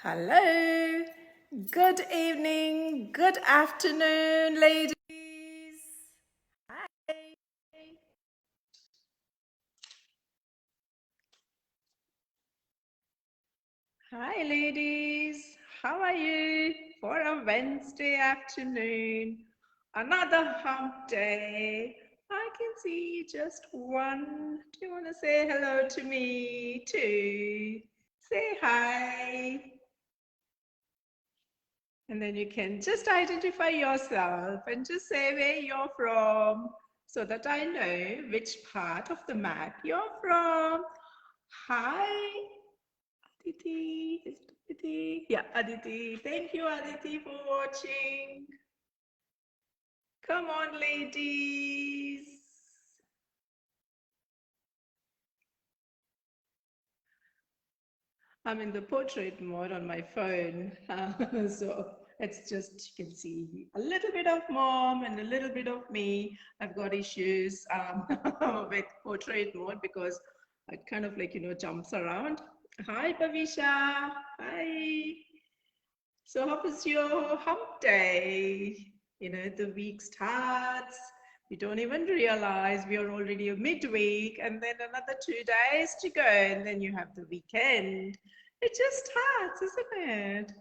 Hello, good evening, good afternoon, ladies. Hi. Hi, ladies. How are you for a Wednesday afternoon? Another hump day. I can see just one. Do you want to say hello to me too? Say hi. And then you can just identify yourself and just say where you're from so that I know which part of the map you're from. Hi, Aditi. Is it Aditi? Yeah, Aditi. Thank you, Aditi, for watching. Come on, ladies. I'm in the portrait mode on my phone. So it's just, you can see a little bit of mom and a little bit of me. I've got issues with portrait mode because it kind of like, jumps around. Hi, Pavisha. Hi. So how was your hump day? The week starts. We don't even realize we are already midweek and then another 2 days to go and then you have the weekend. It just starts, isn't it?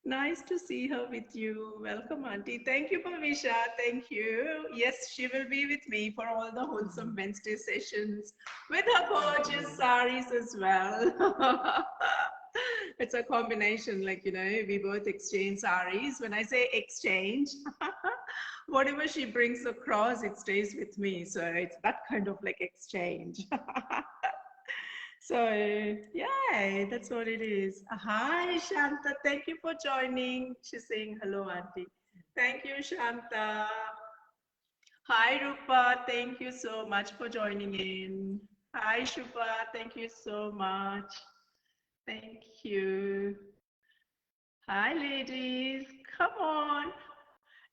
Nice to see her with you. Welcome, Auntie. Thank you, Pavisha. Thank you. Yes, she will be with me for all the wholesome Wednesday sessions with her gorgeous saris as well. It's a combination, like, we both exchange saris. When I say exchange, whatever she brings across, it stays with me. So it's that kind of like exchange. So, yeah, that's what it is. Hi, Shanta. Thank you for joining. She's saying hello, Auntie. Thank you, Shanta. Hi, Rupa. Thank you so much for joining in. Hi, Shubha. Thank you so much. Thank you. Hi, ladies. Come on.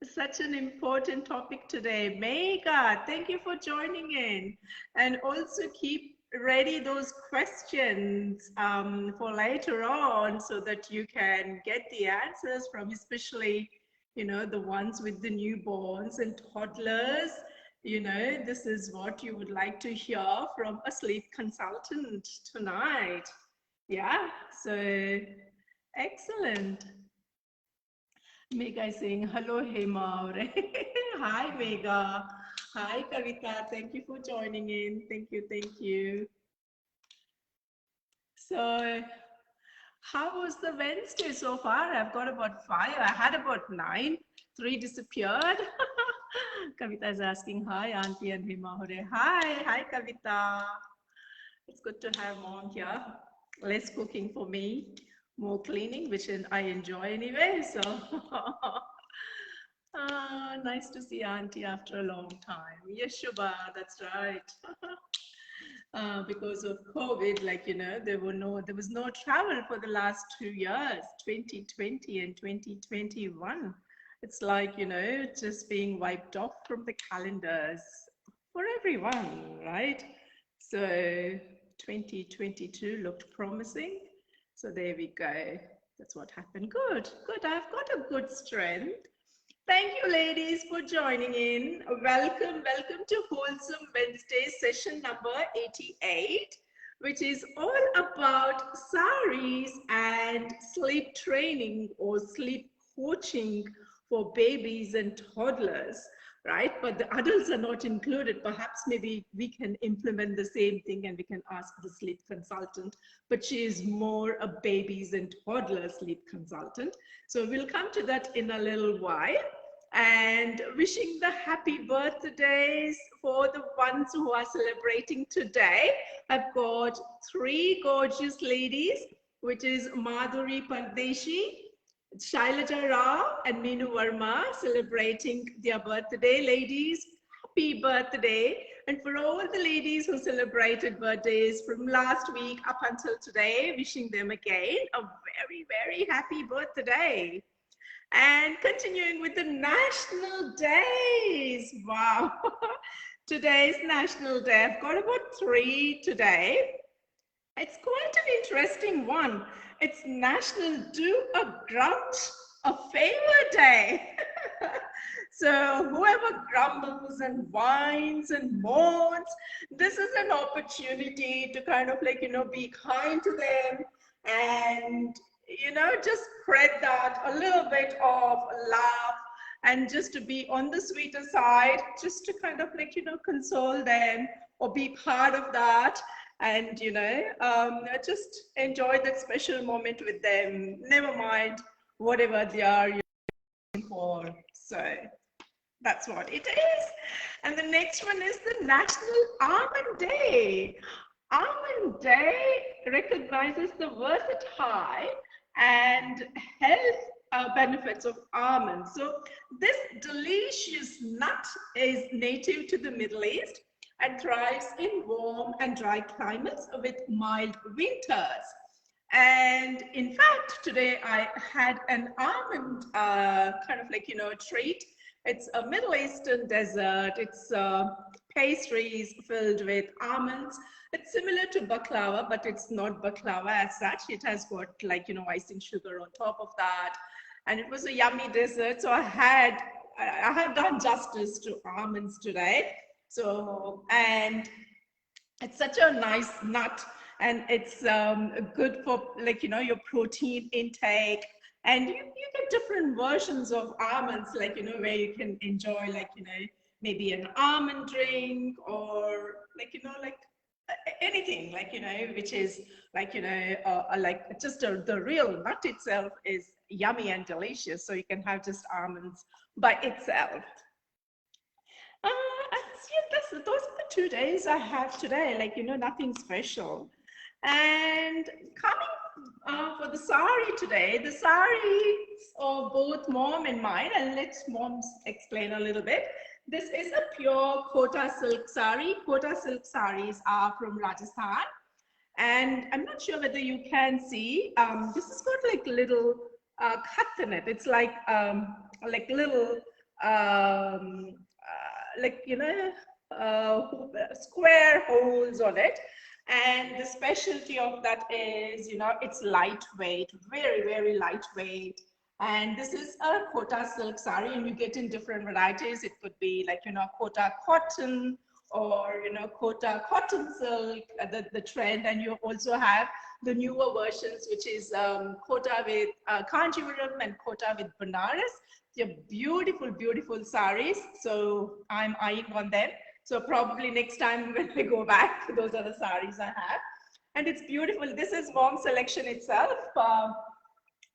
It's such an important topic today. Mega, thank you for joining in. And also keep ready those questions for later on so that you can get the answers from especially, the ones with the newborns and toddlers. This is what you would like to hear from a sleep consultant tonight. Yeah, so excellent. Mega is saying, hello, Hema. Hi, Mega. Hi, Kavita. Thank you for joining in. Thank you. Thank you. So, how was the Wednesday so far? I've got about 5. I had about 9. 3 disappeared. Kavita is asking, hi, Auntie and Hema. Hi. Hi, Kavita. It's good to have mom here. Less cooking for me, more cleaning, which I enjoy anyway. So, nice to see Auntie after a long time. Yes, Shubha, that's right. Because of COVID, like, there was no travel for the last 2 years, 2020 and 2021. It's like, just being wiped off from the calendars for everyone, right? So 2022 looked promising. So there we go. That's what happened. Good, good. I've got a good strength. Thank you, ladies, for joining in. Welcome to Wholesome Wednesday session number 88, which is all about saris and sleep training or sleep coaching for babies and toddlers, right? But the adults are not included. Perhaps maybe we can implement the same thing and we can ask the sleep consultant, but she is more a babies and toddler sleep consultant. So we'll come to that in a little while. And wishing the happy birthdays for the ones who are celebrating today. I've got 3 gorgeous ladies, which is Madhuri Pardeshi, Shailaja Rao and Meenu Verma celebrating their birthday. Ladies, happy birthday. And for all the ladies who celebrated birthdays from last week up until today, wishing them again a very, very happy birthday. And continuing with the national days. Wow. Today's national day. I've got about 3 today. It's quite an interesting one. It's National Do a Grunt a Favor Day. So whoever grumbles and whines and moans, this is an opportunity to kind of like, be kind to them and, just spread that a little bit of laugh and just to be on the sweeter side, just to kind of like, console them or be part of that and, just enjoy that special moment with them. Never mind whatever they are for. So that's what it is. And the next one is the National Almond Day. Almond Day recognizes the versatile and health benefits of almonds. So this delicious nut is native to the Middle East and thrives in warm and dry climates with mild winters. And in fact, today I had an almond kind of like, treat. It's a Middle Eastern dessert. It's pastries filled with almonds. It's similar to baklava, but it's not baklava as such. It has got like, icing sugar on top of that. And it was a yummy dessert. So I have done justice to almonds today. So, and it's such a nice nut and it's good for like, your protein intake. And you get different versions of almonds, like, where you can enjoy like, maybe an almond drink or like, like anything like, which is like, like just the real nut itself is yummy and delicious. So you can have just almonds by itself. Those are the 2 days I have today, like, nothing special. And coming for the sari today, the saris of both mom and mine, and let mom explain a little bit. This is a pure Kota silk sari. Kota silk saris are from Rajasthan. And I'm not sure whether you can see, this has got like little cuts in it. It's like little, like, square holes on it. And the specialty of that is, it's lightweight, very, very lightweight. And this is a Kota silk sari, and you get in different varieties. It could be like, Kota cotton or, Kota cotton silk, the trend. And you also have the newer versions, which is Kota with Kanjivaram and Kota with Banaras. They're beautiful, beautiful saris. So I'm eyeing on them. So probably next time when we go back, those are the saris I have. And it's beautiful. This is mom's selection itself.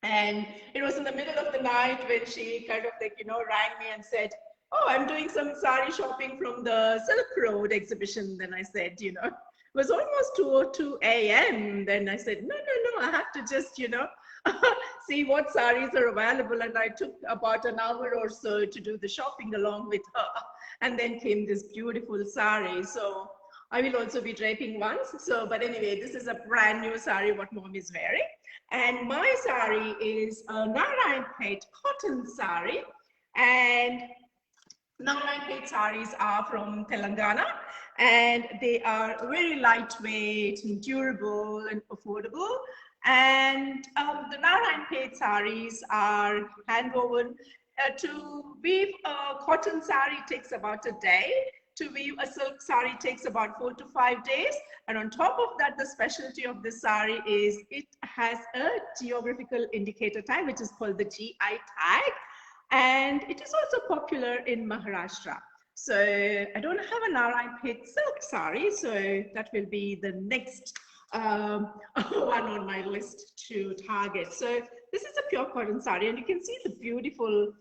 And it was in the middle of the night when she kind of like, rang me and said, oh, I'm doing some sari shopping from the Silk Road exhibition. Then I said, it was almost 2:02 a.m. Then I said, no, I have to just, see what saris are available. And I took about an hour or so to do the shopping along with her. And then came this beautiful sari. So I will also be draping once. So, but anyway, this is a brand new sari what mom is wearing. And my sari is a Narayanpet cotton sari. And Narayanpet saris are from Telangana. And they are very lightweight and durable and affordable. And the Narayanpet saris are hand-woven. To weave a cotton sari takes about a day. To weave a silk sari takes about 4 to 5 days. And on top of that, the specialty of this sari is it has a geographical indicator tag, which is called the GI tag. And it is also popular in Maharashtra. So I don't have a Narayanpet silk sari, so that will be the next one on my list to target. So this is a pure cotton sari, and you can see the beautiful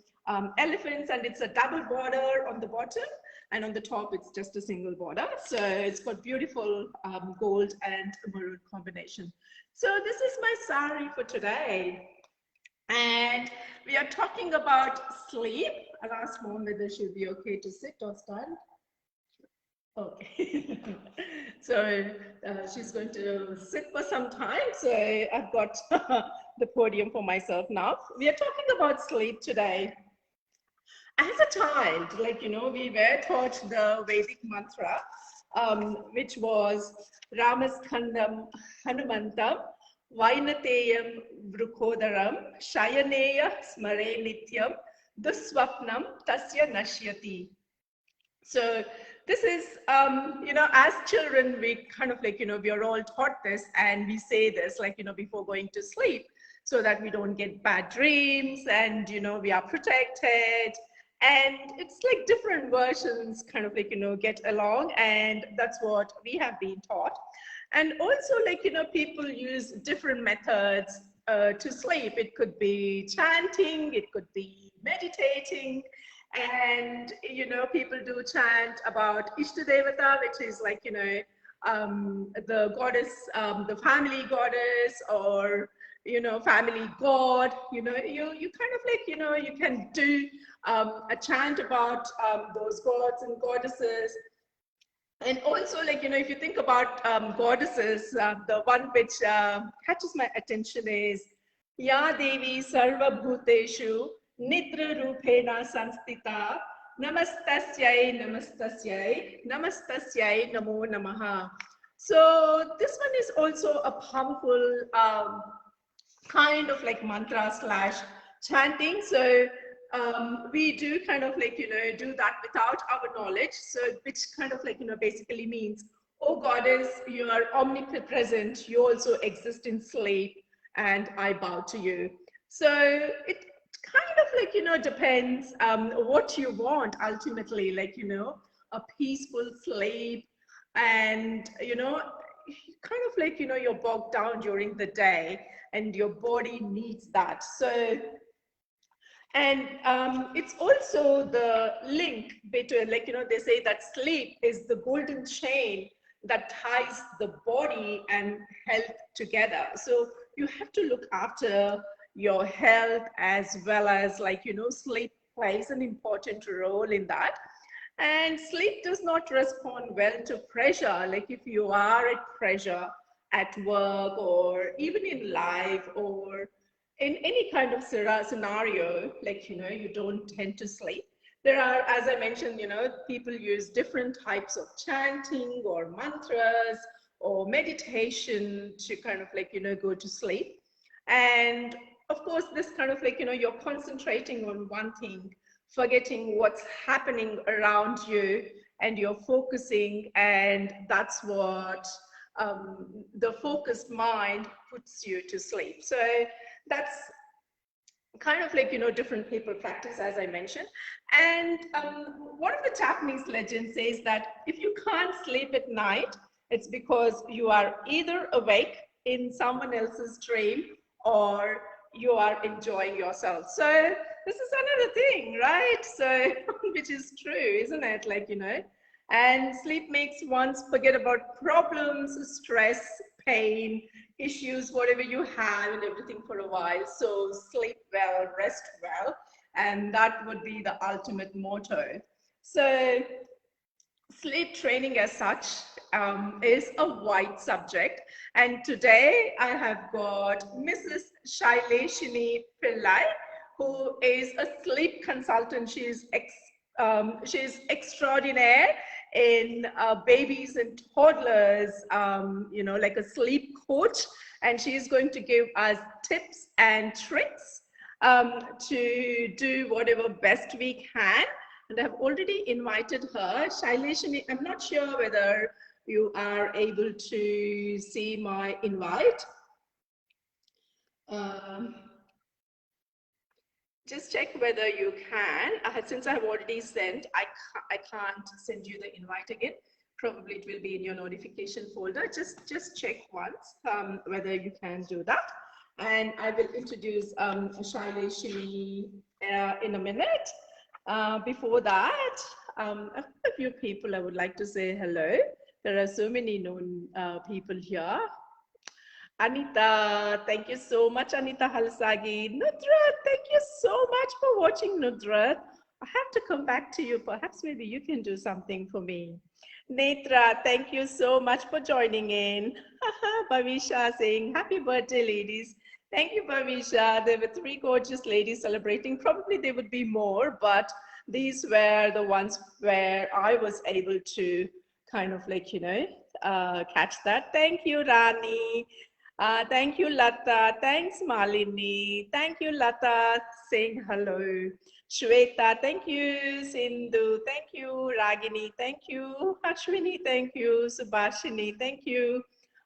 elephants, and it's a double border on the bottom, and on the top it's just a single border. So it's got beautiful gold and maroon combination. So this is my sari for today, and we are talking about sleep. I'll ask mom whether she'll be okay to sit or stand. Okay. So she's going to sit for some time. So I've got the podium for myself now. We are talking about sleep today. As a child, like, we were taught the Vedic Mantra. which was Ramaskandam Hanumantam, Vainateyam Vrukhodaram, Shayaneya Smare Nityam, Duswapnam Tasya Nashyati. So this is, as children, we kind of like, we are all taught this and we say this like, before going to sleep so that we don't get bad dreams and, we are protected. And it's like different versions kind of like, get along, and that's what we have been taught. And also like, people use different methods to sleep. It could be chanting, it could be meditating. And, people do chant about Ishtadevata, which is like, the goddess, the family goddess, or, family god. You kind of like, you can do a chant about those gods and goddesses. And also, like, if you think about goddesses, the one which catches my attention is Ya Devi Sarva Bhuteshu Nidra Rupena Sanstita Namastasyai Namastasyai Namastasyai Namo Namaha. So this one is also a powerful kind of like mantra slash chanting. So we do kind of like, do that without our knowledge. So which kind of like, basically means, oh goddess, you are omnipresent. You also exist in sleep and I bow to you. So it kind of like, depends what you want ultimately, like, a peaceful sleep, and, kind of like, you're bogged down during the day and your body needs that. So, and it's also the link between, like, they say that sleep is the golden chain that ties the body and health together. So you have to look after your health as well as, like, sleep plays an important role in that. And sleep does not respond well to pressure. Like if you are at pressure at work or even in life or in any kind of scenario, like, you don't tend to sleep. There are, as I mentioned, people use different types of chanting or mantras or meditation to kind of like, go to sleep. And of course, this kind of like, you're concentrating on one thing, forgetting what's happening around you, and you're focusing, and that's what the focused mind puts you to sleep. So that's kind of like, different people practice, as I mentioned. And one of the Japanese legends says that if you can't sleep at night, it's because you are either awake in someone else's dream or you are enjoying yourself. So this is another thing, right? So which is true, isn't it? Like, and sleep makes one forget about problems, stress, pain, issues, whatever you have and everything for a while. So sleep well, rest well, and that would be the ultimate motto. So sleep training as such is a wide subject, and today I have got Mrs Shaileshni Pillay, who is a sleep consultant. She's extraordinaire in babies and toddlers, like a sleep coach, and she's going to give us tips and tricks to do whatever best we can. And I've already invited her. Shaileshni, I'm not sure whether you are able to see my invite. Just check whether you can. Since I've already sent, I can't send you the invite again. Probably it will be in your notification folder. Just check once whether you can do that. And I will introduce Shaileshni in a minute. Before that, a few people I would like to say hello. There are so many known people here. Anita, thank you so much, Anita Halsagi. Nudrat, thank you so much for watching, Nudrat. I have to come back to you. Perhaps maybe you can do something for me. Netra, thank you so much for joining in. Bhavisha saying, happy birthday, ladies. Thank you, Bhavisha. There were 3 gorgeous ladies celebrating. Probably there would be more, but these were the ones where I was able to kind of like, catch that. Thank you, Rani. Thank you, Lata. Thanks, Malini. Thank you, Lata, saying hello. Shweta, thank you. Sindhu, thank you. Ragini, thank you. Ashwini, thank you. Subhashini, thank you.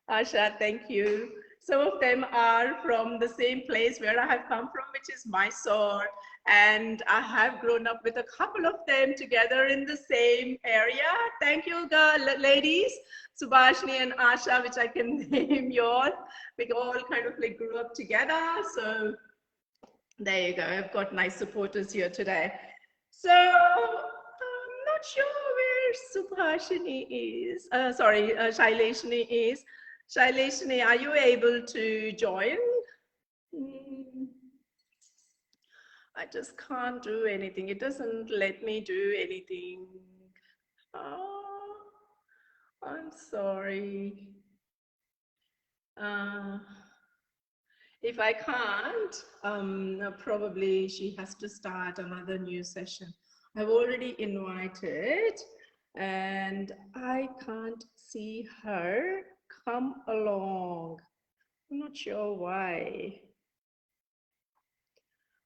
Asha, thank you. Some of them are from the same place where I have come from, which is Mysore. And I have grown up with a couple of them together in the same area. Thank you, ladies. Subhashini and Asha, which I can name you all. We all kind of like grew up together. So there you go. I've got nice supporters here today. So I'm not sure where Subhashini is. Shaileshni is. Shaileshni, are you able to join? I just can't do anything. It doesn't let me do anything. Oh, I'm sorry. If I can't, probably she has to start another new session. I've already invited and I can't see her come along. I'm not sure why.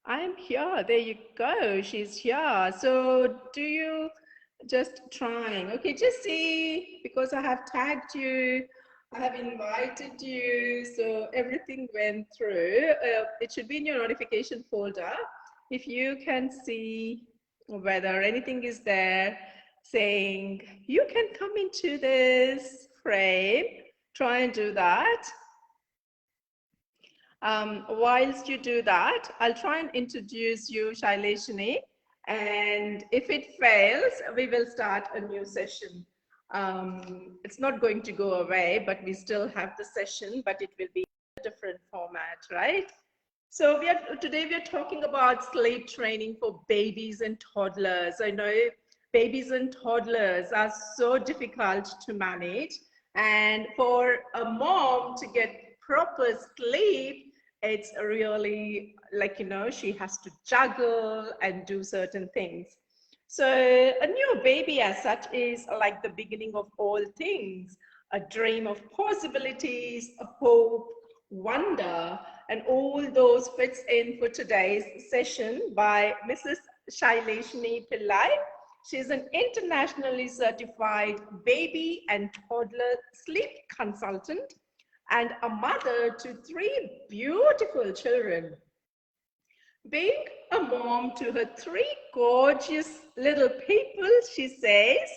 I'm here. There you go. She's here. So do you just trying? Okay, just see, because I have tagged you, I have invited you, so everything went through. It should be in your notification folder. If you can see whether anything is there saying you can come into this frame, try and do that. Whilst you do that, I'll try and introduce you, Shaileshni, and if it fails, we will start a new session. It's not going to go away, but we still have the session, but it will be a different format, right? So today we are talking about sleep training for babies and toddlers. I know babies and toddlers are so difficult to manage, and for a mom to get proper sleep, it's really like, she has to juggle and do certain things. So a new baby as such is like the beginning of all things, a dream of possibilities, a hope, wonder, and all those fits in for today's session by Mrs Shaileshni Pillay. She's an internationally certified baby and toddler sleep consultant and a mother to 3 beautiful children. Being a mom to her 3 gorgeous little people, she says,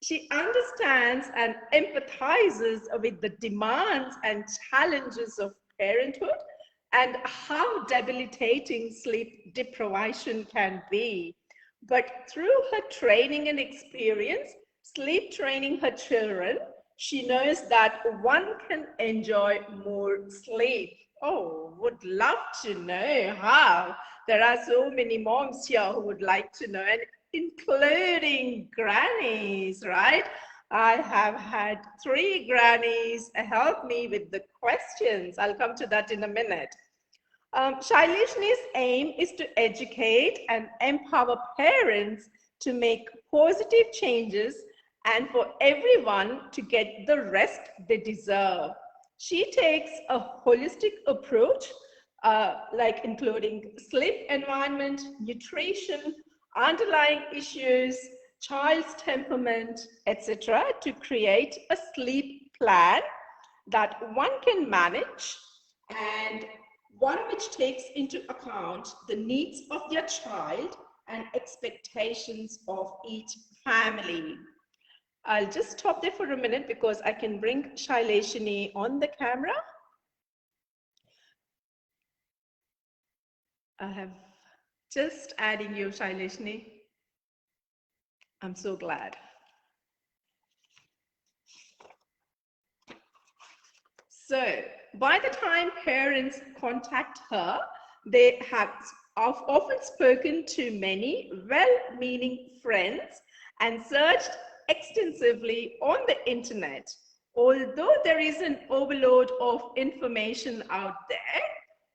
she understands and empathizes with the demands and challenges of parenthood and how debilitating sleep deprivation can be. But through her training and experience, sleep training her children, she knows that one can enjoy more sleep. Oh, would love to know how. There are so many moms here who would like to know, and including grannies, right? I have had 3 grannies help me with the questions. I'll come to that in a minute. Shaileshni's aim is to educate and empower parents to make positive changes and for everyone to get the rest they deserve. She takes a holistic approach, like including sleep environment, nutrition, underlying issues, child's temperament, etc., to create a sleep plan that one can manage and one which takes into account the needs of their child and expectations of each family. I'll just stop there for a minute because I can bring Shaileshni on the camera. I have just adding you, Shaileshni. I'm so glad. So by the time parents contact her, they have often spoken to many well-meaning friends and searched extensively on the internet. Although there is an overload of information out there,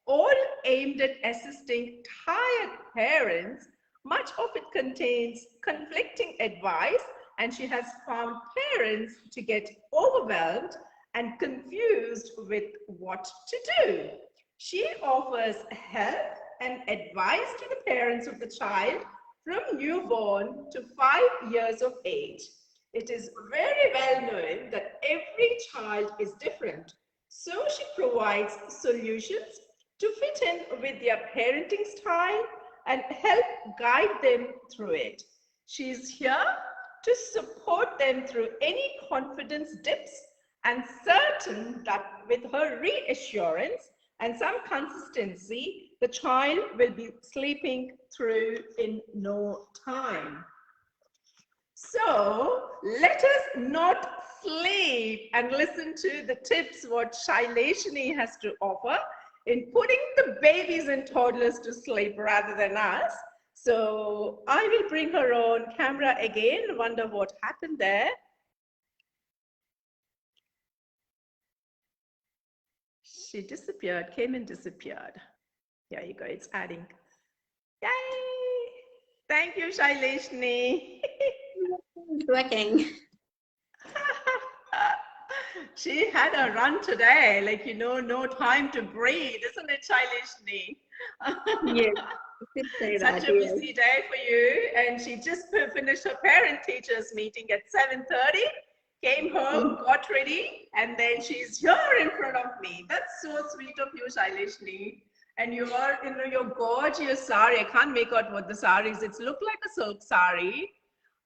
all aimed at assisting tired parents, much of it contains conflicting advice and she has found parents to get overwhelmed and confused with what to do. She offers help and advice to the parents of the child from newborn to 5 years of age. It is very well known that every child is different, so she provides solutions to fit in with their parenting style and help guide them through it. She is here to support them through any confidence dips and certain that with her reassurance and some consistency, the child will be sleeping through in no time. So let us not sleep and listen to the tips what Shaileshni has to offer in putting the babies and toddlers to sleep rather than us. So I will bring her on camera again. Wonder what happened there. She disappeared, came and disappeared. There you go, it's adding. Yay! Thank you, Shaileshni. It's working. She had a run today, like, you know, no time to breathe, isn't it, Shaileshni? Yes, you could say that. Such a busy day for you. And she just finished her parent-teachers meeting at 7:30, came home, got ready, and then she's here in front of me. That's so sweet of you, Shaileshni. And you are in your gorgeous sari. I can't make out what the sari is. It's looked like a silk sari.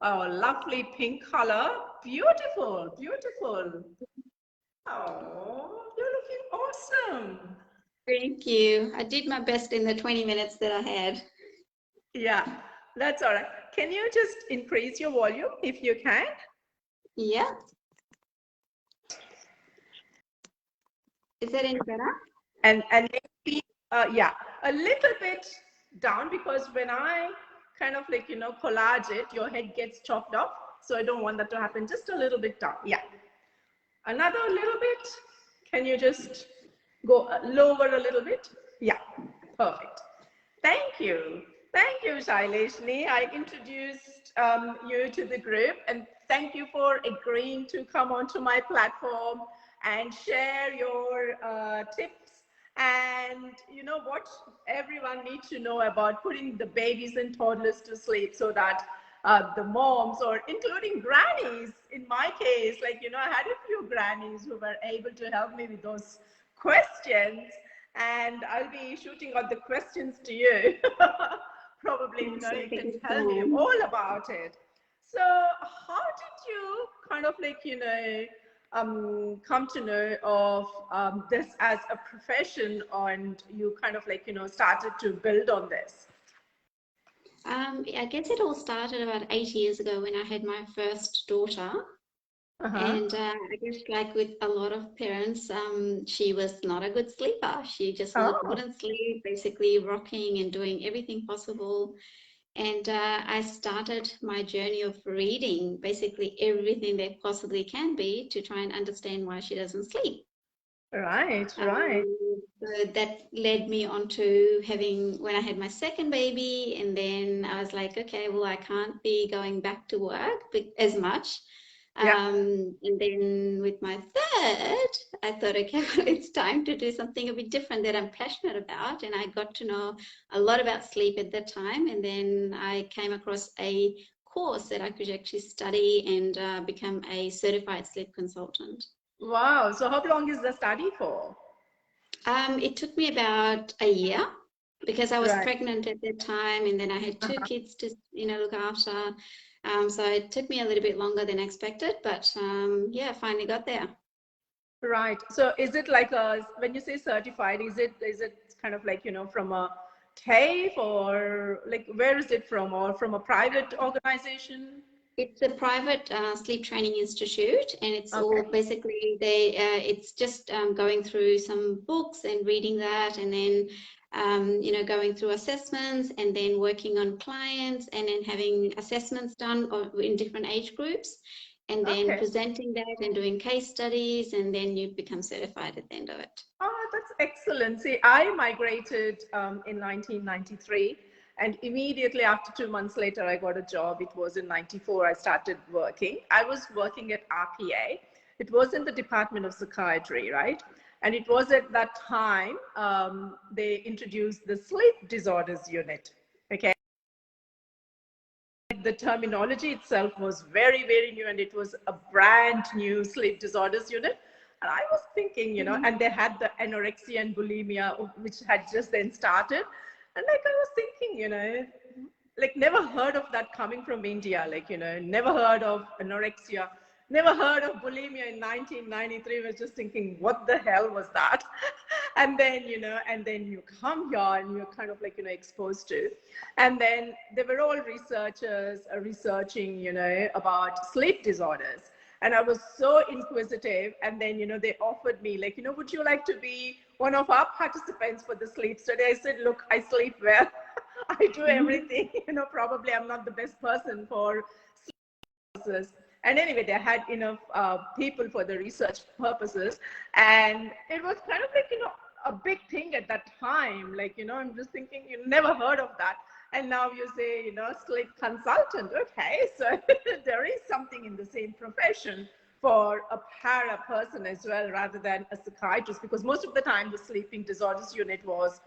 Oh, lovely pink color. Beautiful, beautiful. Oh, you're looking awesome. Thank you. I did my best in the 20 minutes that I had. Yeah, that's all right. Can you just increase your volume if you can? Yeah. Is that any better? And maybe, yeah, a little bit down, because when I kind of like, you know, collage it, your head gets chopped off. So I don't want that to happen. Just a little bit down. Yeah. Another little bit. Can you just go lower a little bit? Yeah, perfect. Thank you. Thank you, Shaileshni. I introduced you to the group, and thank you for agreeing to come onto my platform and share your tips and, you know, what everyone needs to know about putting the babies and toddlers to sleep, so that the moms, or including grannies, in my case, like, you know, I had a few grannies who were able to help me with those questions, and I'll be shooting out the questions to you. Probably, you know, you can tell me all about it. So how did you kind of like, you know, come to know of this as a profession, and you kind of like, you know, started to build on this? I guess it all started about 8 years ago when I had my first daughter. And I guess, like with a lot of parents, she was not a good sleeper. She just wouldn't sleep, basically rocking and doing everything possible. And I started my journey of reading basically everything there possibly can be to try and understand why she doesn't sleep. Right. So that led me on to having, when I had my second baby, and then I was like, okay, well, I can't be going back to work as much. And then with my third, I thought, okay, well, it's time to do something a bit different that I'm passionate about. And I got to know a lot about sleep at that time. And then I came across a course that I could actually study and become a certified sleep consultant. Wow. So how long is the study for? It took me about a year, because I was pregnant at that time, and then I had two kids to, you know, look after. So it took me a little bit longer than expected, but yeah, I finally got there. Right. So is it like when you say certified, is it kind of like, you know, from a TAFE, or like, where is it from, or from a private organization? It's a private sleep training institute, and it's all basically it's just going through some books and reading that, and then you know, going through assessments, and then working on clients, and then having assessments done in different age groups, and then presenting that and doing case studies, and then you become certified at the end of it. Oh, that's excellent. See, I migrated in 1993, And immediately after 2 months later, I got a job. It was in 94. I started working. I was working at RPA. It was in the Department of Psychiatry, right? And it was at that time they introduced the sleep disorders unit. Okay. The terminology itself was very, very new, and it was a brand new sleep disorders unit. And I was thinking, and they had the anorexia and bulimia, which had just then started. And like, I was thinking, like, never heard of that coming from India, like, never heard of anorexia, never heard of bulimia in 1993. I was just thinking, what the hell was that? And then, and then you come here and you're kind of like, exposed to. And then they were all researchers researching, about sleep disorders. And I was so inquisitive. And then, they offered me like, would you like to be one of our participants for the sleep study? I said, look, I sleep well. I do everything, probably I'm not the best person for sleep purposes. And anyway, they had enough people for the research purposes. And it was kind of like, a big thing at that time. Like, I'm just thinking, you never heard of that. And now you say, sleep consultant. Okay, so there is something in the same profession for a para person as well, rather than a psychiatrist, because most of the time the sleeping disorders unit was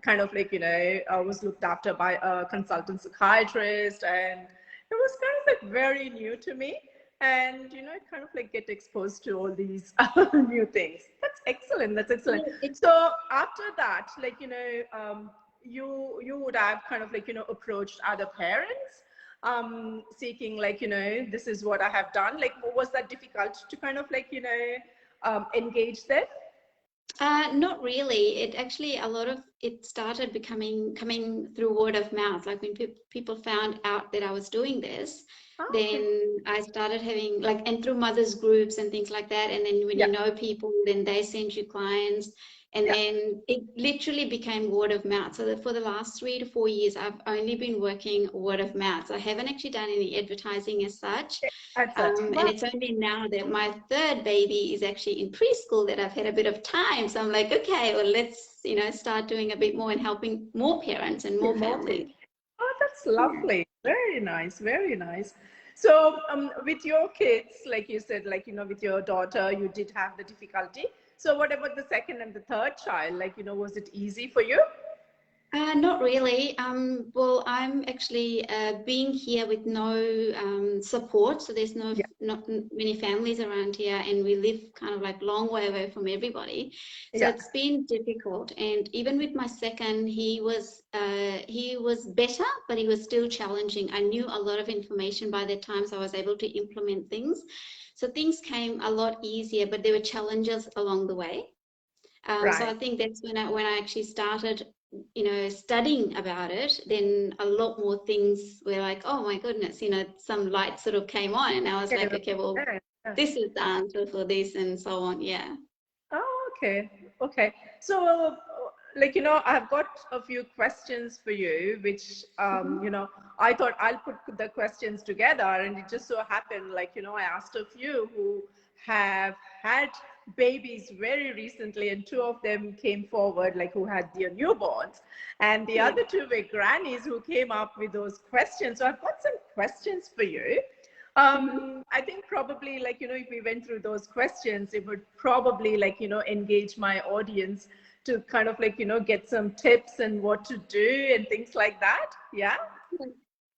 kind of like, was looked after by a consultant psychiatrist. And it was kind of like very new to me. And, kind of like get exposed to all these new things. That's excellent. That's excellent. So after that, like, you would have kind of like, approached other parents, seeking like, this is what I have done. Like, was that difficult to kind of like, engage them? Not really. It actually, a lot of it started coming through word of mouth. Like when people found out that I was doing this, then I started having like, and through mothers groups and things like that. And then when you know people, then they send you clients. And then it literally became word of mouth. So that for the last 3 to 4 years, I've only been working word of mouth. So I haven't actually done any advertising as such. And it's only now that my third baby is actually in preschool that I've had a bit of time. So I'm like, okay, well, let's, start doing a bit more and helping more parents and more families. Oh, that's lovely. Very nice. Very nice. So with your kids, like you said, like, with your daughter, you did have the difficulty. So what about the second and the third child? Like, was it easy for you? Not really. Well, I'm actually being here with no support. So there's not many families around here, and we live kind of like long way away from everybody. So it's been difficult. And even with my second, he was better, but he was still challenging. I knew a lot of information by the time, so I was able to implement things. So things came a lot easier, but there were challenges along the way. So I think that's when I actually started, studying about it. Then a lot more things were like, oh my goodness, some light sort of came on, and I was like, okay, well, this is the answer for this, and so on. Yeah. Oh, okay. Okay. So, like, I've got a few questions for you, which, I thought I'll put the questions together, and it just so happened, like, I asked a few who have had babies very recently, and 2 of them came forward, like, who had their newborns, and the other 2 were grannies who came up with those questions. So I've got some questions for you. I think probably, like, if we went through those questions, it would probably, like, engage my audience to kind of like, get some tips and what to do and things like that. Yeah.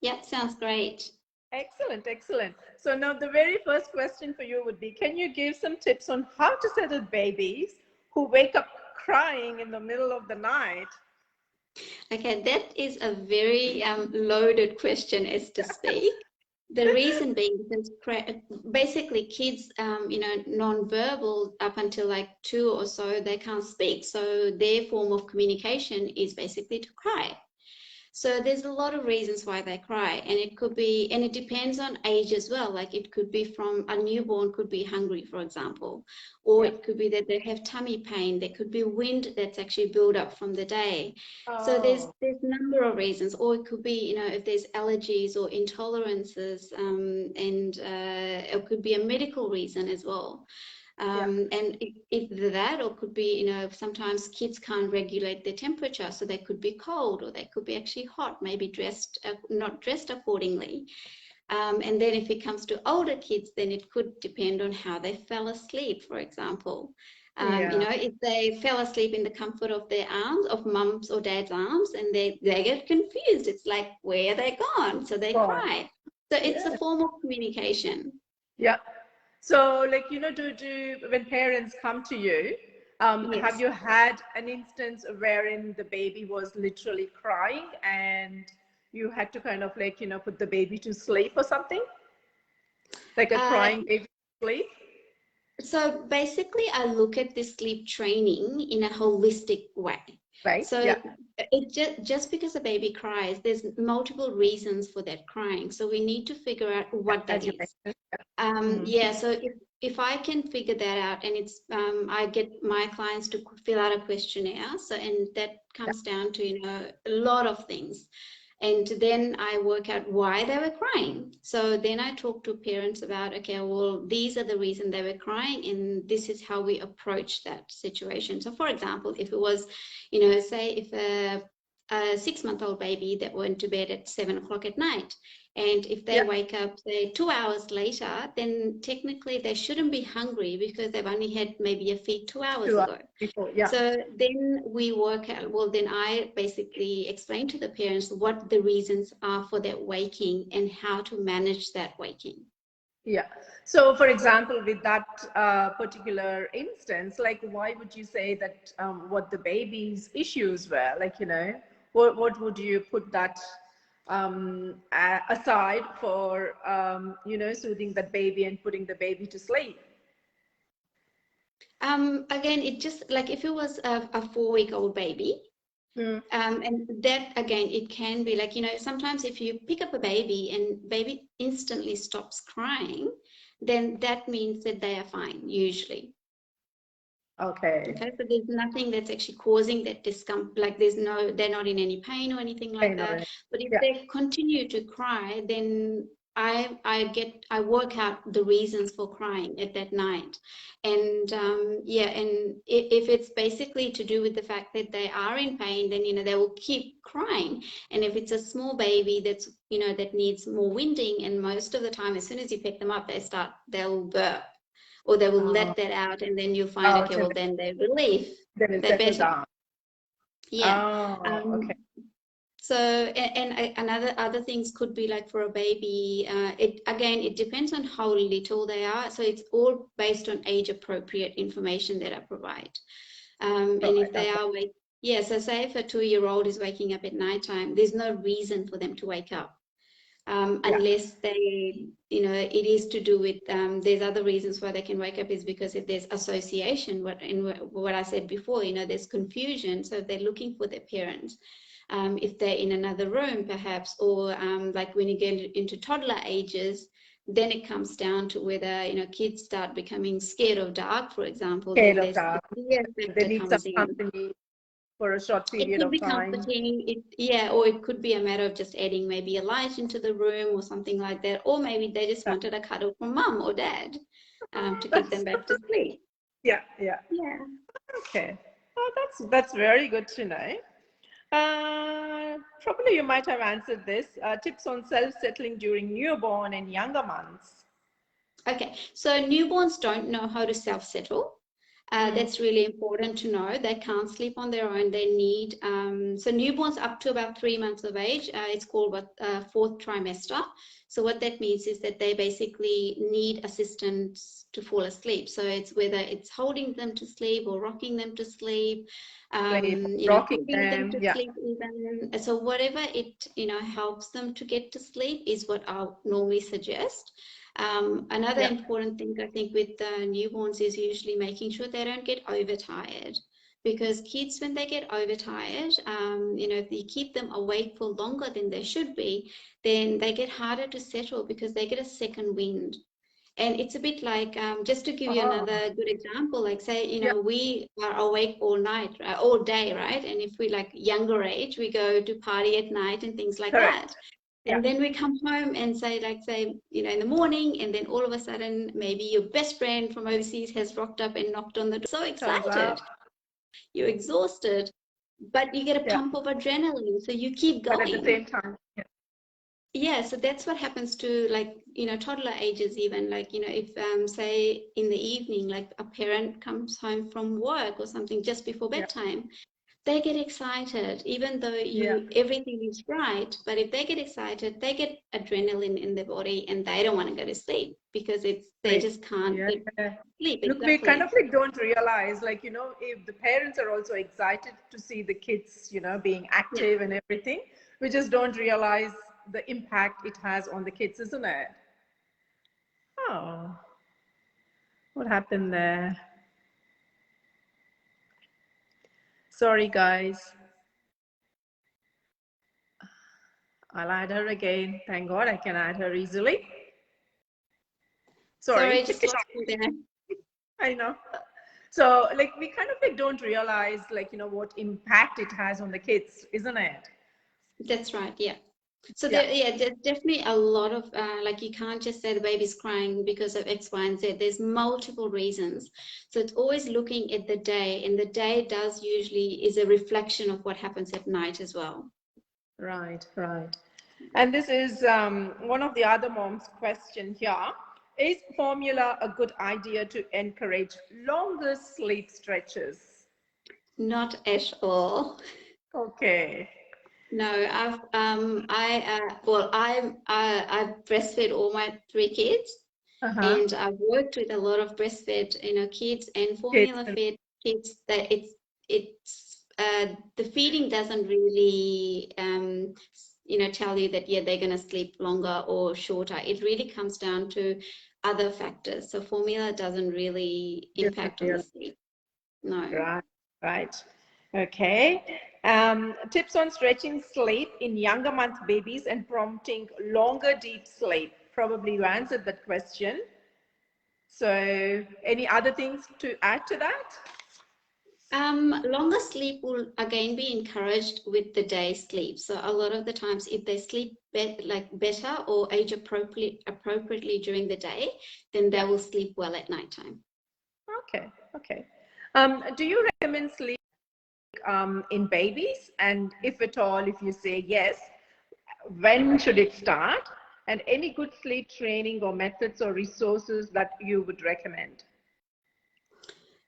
Yeah, sounds great. Excellent, excellent. So now the very first question for you would be, can you give some tips on how to settle babies who wake up crying in the middle of the night? Okay, that is a very loaded question, as to speak. The reason being because basically kids, non-verbal up until like 2 or so, they can't speak. So their form of communication is basically to cry. So there's a lot of reasons why they cry, and it could be, and it depends on age as well. Like it could be from a newborn could be hungry, for example, or it could be that they have tummy pain. There could be wind that's actually built up from the day. So there's a number of reasons, or it could be, if there's allergies or intolerances, and it could be a medical reason as well. And either that, or could be, you know, sometimes kids can't regulate their temperature, so they could be cold or they could be actually hot, maybe dressed not dressed accordingly. And then if it comes to older kids, then it could depend on how they fell asleep, for example. You know, if they fell asleep in the comfort of their arms, of mum's or dad's arms, and they get confused. It's like, where are they gone? So they cry. So it's a form of communication. Yeah. So, like, you know, when parents come to you, have you had an instance wherein the baby was literally crying and you had to kind of, like, you know, put the baby to sleep or something? Like a crying baby to sleep? So basically, I look at this sleep training in a holistic way. Right. So it just because a baby cries, there's multiple reasons for that crying. So we need to figure out what that is. Yeah. So if I can figure that out, and it's I get my clients to fill out a questionnaire. So, and that comes down to, you know, a lot of things. And then I work out why they were crying. So then I talk to parents about, okay, well, these are the reason they were crying, and this is how we approach that situation. So for example, if it was, you know, say if a 6-month-old baby that went to bed at 7 o'clock at night, and if they wake up, say, 2 hours later, then technically they shouldn't be hungry because they've only had maybe a feed 2 hours ago. So then we work out, well, then I basically explain to the parents what the reasons are for that waking and how to manage that waking. Yeah. So, for example, with that particular instance, like, why would you say that what the baby's issues were? Like, you know, what would you put that aside for, you know, soothing that baby and putting the baby to sleep? Again, it just like if it was a 4-week-old baby, and that, again, it can be like, you know, sometimes if you pick up a baby and baby instantly stops crying, then that means that they are fine, usually. Okay, so there's nothing that's actually causing that discomfort, like they're not in any pain or anything like that. But if they continue to cry, then I work out the reasons for crying at that night. And and if it's basically to do with the fact that they are in pain, then, you know, they will keep crying. And if it's a small baby that's, you know, that needs more winding, and most of the time as soon as you pick them up, they'll burp, or they will let that out, and then you find, okay, well, then they're relief. They're better. Yeah. So, and other things could be like for a baby, it depends on how little they are. So it's all based on age appropriate information that I provide. And if they are so say if a 2-year-old is waking up at nighttime, there's no reason for them to wake up. Unless they, you know, it is to do with, there's other reasons why they can wake up, is because if there's association, what I said before, you know, there's confusion. So if they're looking for their parents, if they're in another room perhaps, or like when you get into toddler ages, then it comes down to whether, you know, kids start becoming scared of dark, for example. Scared of dark. They need some company for a short period of time. It could be comforting, or it could be a matter of just adding maybe a light into the room or something like that, or maybe they just wanted a cuddle from mum or dad to get them back to sleep. Yeah. Okay. Oh, that's very good to know. Probably you might have answered this. Tips on self-settling during newborn and younger months. Okay, so newborns don't know how to self-settle. That's really important to know. They can't sleep on their own. They need, so newborns up to about 3 months of age, it's called fourth trimester. So what that means is that they basically need assistance to fall asleep. So it's whether it's holding them to sleep or rocking them to sleep, rocking them to sleep even. So whatever it, you know, helps them to get to sleep is what I'll normally suggest. Another important thing I think with newborns is usually making sure they don't get overtired, because kids, when they get overtired, you know, if you keep them awake for longer than they should be, then they get harder to settle because they get a second wind. And it's a bit like, just to give you another good example, like say, you know, we are awake all night, all day, right? And if we like younger age, we go to party at night and things like that. And then we come home and say, in the morning, and then all of a sudden, maybe your best friend from overseas has rocked up and knocked on the door. So excited. You're exhausted, but you get a pump of adrenaline. So you keep going. But at the same time. Yeah, so that's what happens to toddler ages even, if say in the evening, like a parent comes home from work or something just before bedtime, they get excited, even though everything is right. But if they get excited, they get adrenaline in their body and they don't want to go to sleep because they just can't sleep. Look, we kind of don't realize, if the parents are also excited to see the kids, being active and everything, we just don't realize the impact it has on the kids, isn't it? Oh, what happened there? Sorry, guys. I'll add her again. Thank God I can add her easily. Sorry, just lost you there. I know. So, we kind of don't realize, what impact it has on the kids, isn't it? That's right. Yeah. So there's definitely a lot of you can't just say the baby's crying because of X, Y, and Z. There's multiple reasons. So it's always looking at the day, and the day is a reflection of what happens at night as well. Right. And this is one of the other moms' question here. Is formula a good idea to encourage longer sleep stretches? Not at all. Okay. No, I've breastfed all my 3 kids, and I've worked with a lot of breastfed, kids and formula fed kids. That it's the feeding doesn't really tell you that they're going to sleep longer or shorter. It really comes down to other factors. So formula doesn't really impact on the sleep. No. Right. Okay. Tips on stretching sleep in younger month babies and prompting longer deep sleep. Probably you answered that question. So any other things to add to that? Longer sleep will again be encouraged with the day sleep. So a lot of the times, if they sleep better or age appropriately during the day, then they will sleep well at nighttime. Okay. Do you recommend sleep in babies? And if at all, if you say yes, when should it start? And any good sleep training or methods or resources that you would recommend?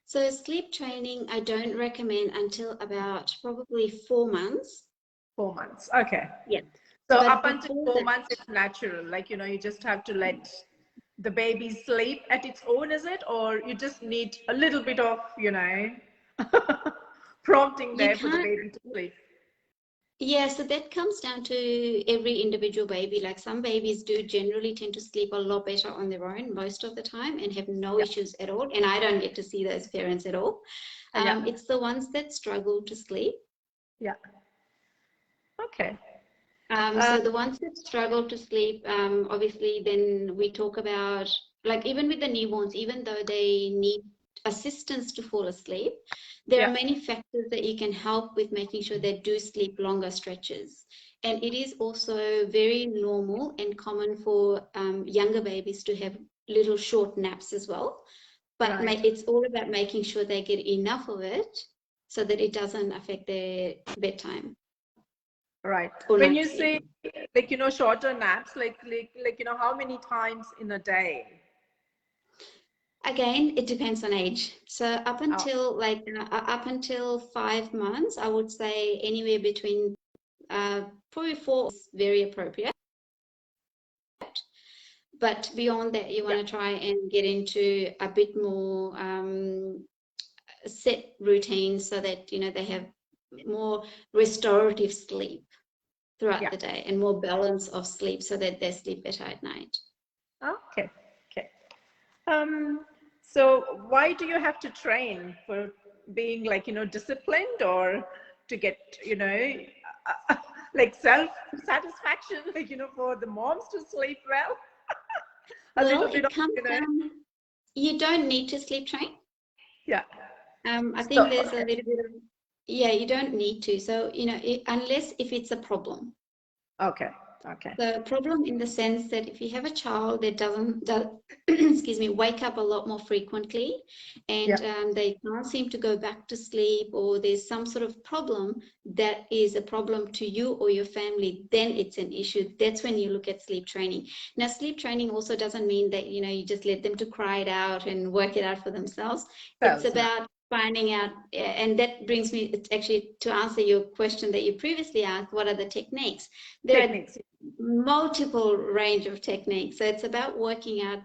So sleep training, I don't recommend until about probably 4 months. 4 months. Okay. Yeah. So up until 4 months, it's natural. You just have to let the baby sleep at its own, is it? Or you just need a little bit of, prompting there for the baby to sleep? Yeah, so that comes down to every individual baby. Like some babies do generally tend to sleep a lot better on their own most of the time and have no issues at all. And I don't get to see those parents at all. It's the ones that struggle to sleep. Yeah. Okay. So the ones that struggle to sleep, obviously, then we talk about, even with the newborns, even though they need assistance to fall asleep, there are many factors that you can help with making sure they do sleep longer stretches. And it is also very normal and common for younger babies to have little short naps as well. But it's all about making sure they get enough of it so that it doesn't affect their bedtime. Right. When you say, shorter naps, how many times in a day? Again, it depends on age. So up until 5 months, I would say anywhere between probably 4 is very appropriate. But beyond that, you want to try and get into a bit more set routines so that they have more restorative sleep throughout the day and more balance of sleep so that they sleep better at night. Okay. So why do you have to train for being disciplined, or to get self-satisfaction, for the moms to sleep well? You don't need to sleep train. Yeah. I think there's a little bit of, you don't need to. So, unless if it's a problem. Okay. Okay. The problem in the sense that if you have a child that doesn't excuse me, wake up a lot more frequently, and they can't seem to go back to sleep, or there's some sort of problem that is a problem to you or your family, then it's an issue. That's when you look at sleep training. Now, sleep training also doesn't mean that, you know, you just let them to cry it out and work it out for themselves. It's about finding out, and that brings me actually to answer your question that you previously asked, what are the techniques? There are multiple range of techniques. So it's about working out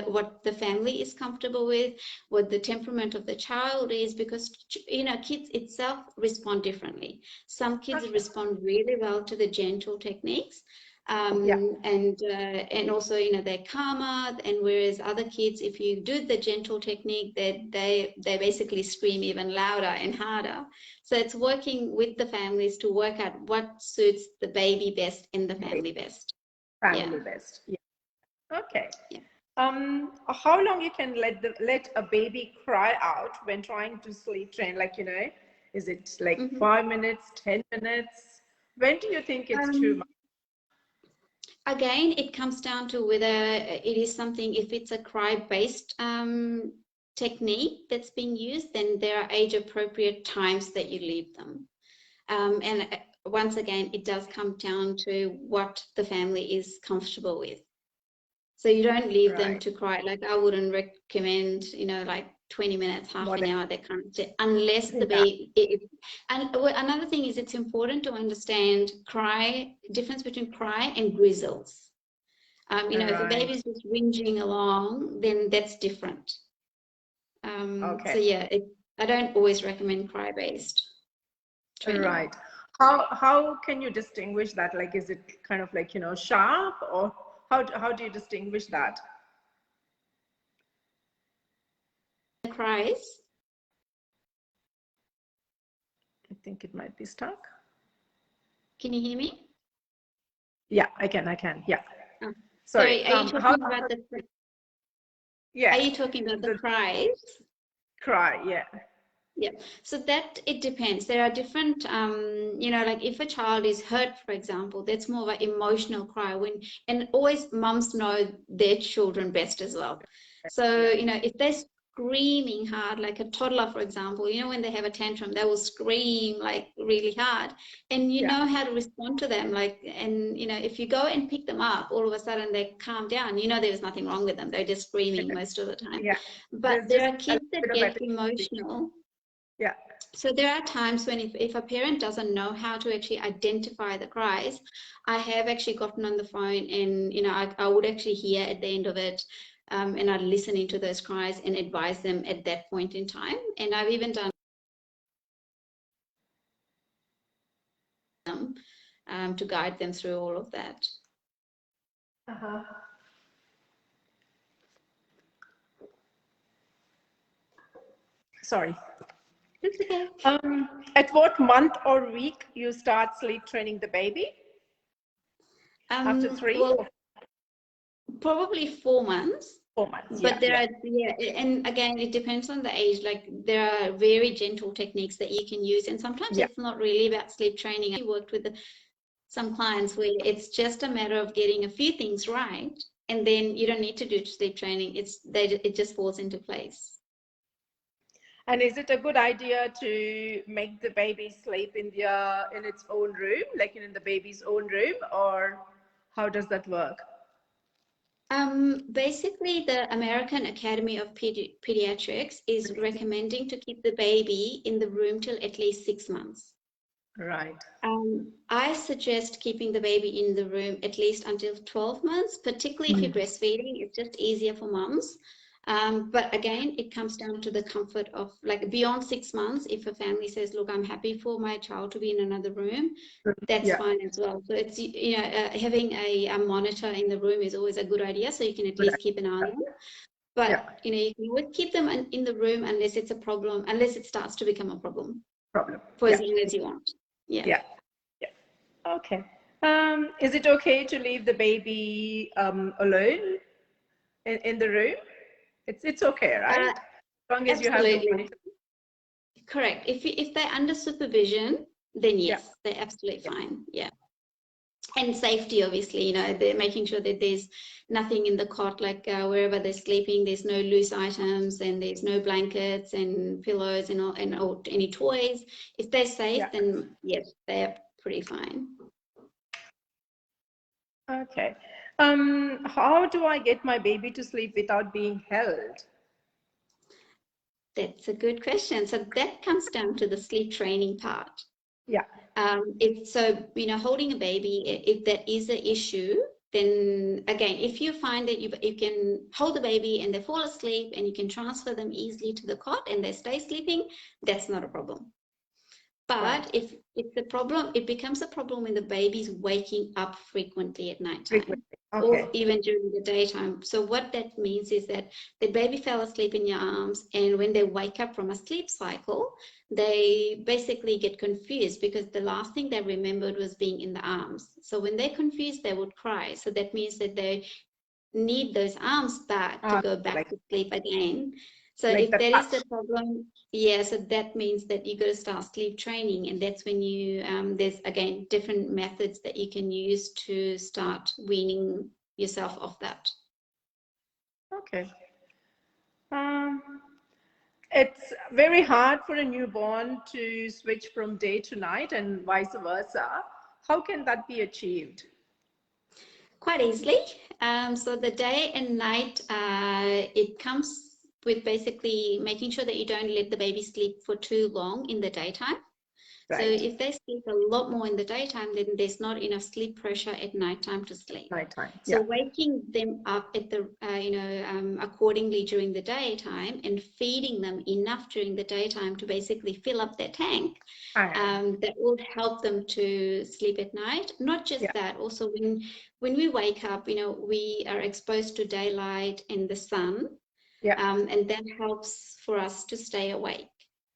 what the family is comfortable with, what the temperament of the child is, because, you know, kids itself respond differently. Some kids respond really well to the gentle techniques. And also, you know, they're calmer, and whereas other kids, if you do the gentle technique, they basically scream even louder and harder. So it's working with the families to work out what suits the baby best and the family best. Family best. Yeah. Okay. Yeah. How long you can let a baby cry out when trying to sleep train? Like, you know, is it like 5 minutes, 10 minutes? When do you think it's too much? Again, it comes down to whether it is something, if it's a cry-based technique that's being used, then there are age-appropriate times that you leave them. And once again, it does come down to what the family is comfortable with. So you don't leave them to cry. Like, I wouldn't recommend, you know, like 20 minutes, half an hour, that kind of thing, unless the baby. And another thing is, it's important to understand difference between cry and grizzles. You know, if the baby's just whinging along, then that's different. So yeah, I don't always recommend cry-based training. Right. How can you distinguish that? Like, is it kind of like, you know, sharp, or how do you distinguish that? Cries. I think it might be stuck. Can you hear me? Yeah, I can. Yeah. Oh. Sorry. Are you talking about the? Yeah. Are you talking about the cries? Cry. Yeah. Yeah, so that it depends. There are different, you know, like if a child is hurt, for example, that's more of an emotional cry. And always mums know their children best as well. So, you know, if they're screaming hard, like a toddler, for example, you know, when they have a tantrum, they will scream like really hard, and you know how to respond to them. Like, and you know, if you go and pick them up, all of a sudden they calm down. You know, there's nothing wrong with them. They're just screaming most of the time. Yeah. But there are kids that get emotional. Yeah. So there are times when if a parent doesn't know how to actually identify the cries, I have actually gotten on the phone, and, you know, I would actually hear at the end of it, and I'd listen into those cries and advise them at that point in time. And I've even done them to guide them through all of that. Sorry. It's okay. At what month or week you start sleep training the baby? After 3? Well, probably 4 months. 4 months. But there are, and again, it depends on the age. Like, there are very gentle techniques that you can use, and sometimes it's not really about sleep training. I worked with some clients where it's just a matter of getting a few things right, and then you don't need to do sleep training. It just falls into place. And is it a good idea to make the baby sleep in its own room, like in the baby's own room, or how does that work? Basically, the American Academy of Pediatrics is recommending to keep the baby in the room till at least 6 months. Right. I suggest keeping the baby in the room at least until 12 months, particularly if you're breastfeeding. It's just easier for mums. But again, it comes down to the comfort of, like, beyond 6 months. If a family says, look, I'm happy for my child to be in another room, that's fine as well. So it's, you know, having a monitor in the room is always a good idea, so you can at least keep an eye on them. But you know, you can always keep them in the room unless it's a problem, unless it starts to become a problem. For as long as you want. Yeah. Okay. Is it okay to leave the baby alone in the room? It's okay, right? As long as you have the monitor. Correct. If they're under supervision, then yes, they're absolutely fine. Yeah. And safety, obviously, they're making sure that there's nothing in the cot, like wherever they're sleeping, there's no loose items and there's no blankets and pillows and or any toys. If they're safe, then yes, they're pretty fine. Okay. How do I get my baby to sleep without being held? That's a good question. So that comes down to the sleep training part. Yeah. Holding a baby, if that is an issue, then again, if you find that you can hold the baby and they fall asleep and you can transfer them easily to the cot and they stay sleeping, that's not a problem. But if it's a problem, it becomes a problem when the baby's waking up frequently at nighttime. Or even during the daytime. So what that means is that the baby fell asleep in your arms, and when they wake up from a sleep cycle, they basically get confused because the last thing they remembered was being in the arms. So when they're confused, they would cry. So that means that they need those arms back to go back to sleep again. So if that is the problem, so that means that you got to start sleep training, and that's when you there's again different methods that you can use to start weaning yourself off that. Okay. It's very hard for a newborn to switch from day to night and vice versa. How can that be achieved? Quite easily. So the day and night, it comes with basically making sure that you don't let the baby sleep for too long in the daytime. Right. So if they sleep a lot more in the daytime, then there's not enough sleep pressure at nighttime to sleep. Nighttime. So waking them up at the accordingly during the daytime and feeding them enough during the daytime to basically fill up their tank, that will help them to sleep at night. Not just that, also when we wake up, we are exposed to daylight and the sun, and that helps for us to stay awake.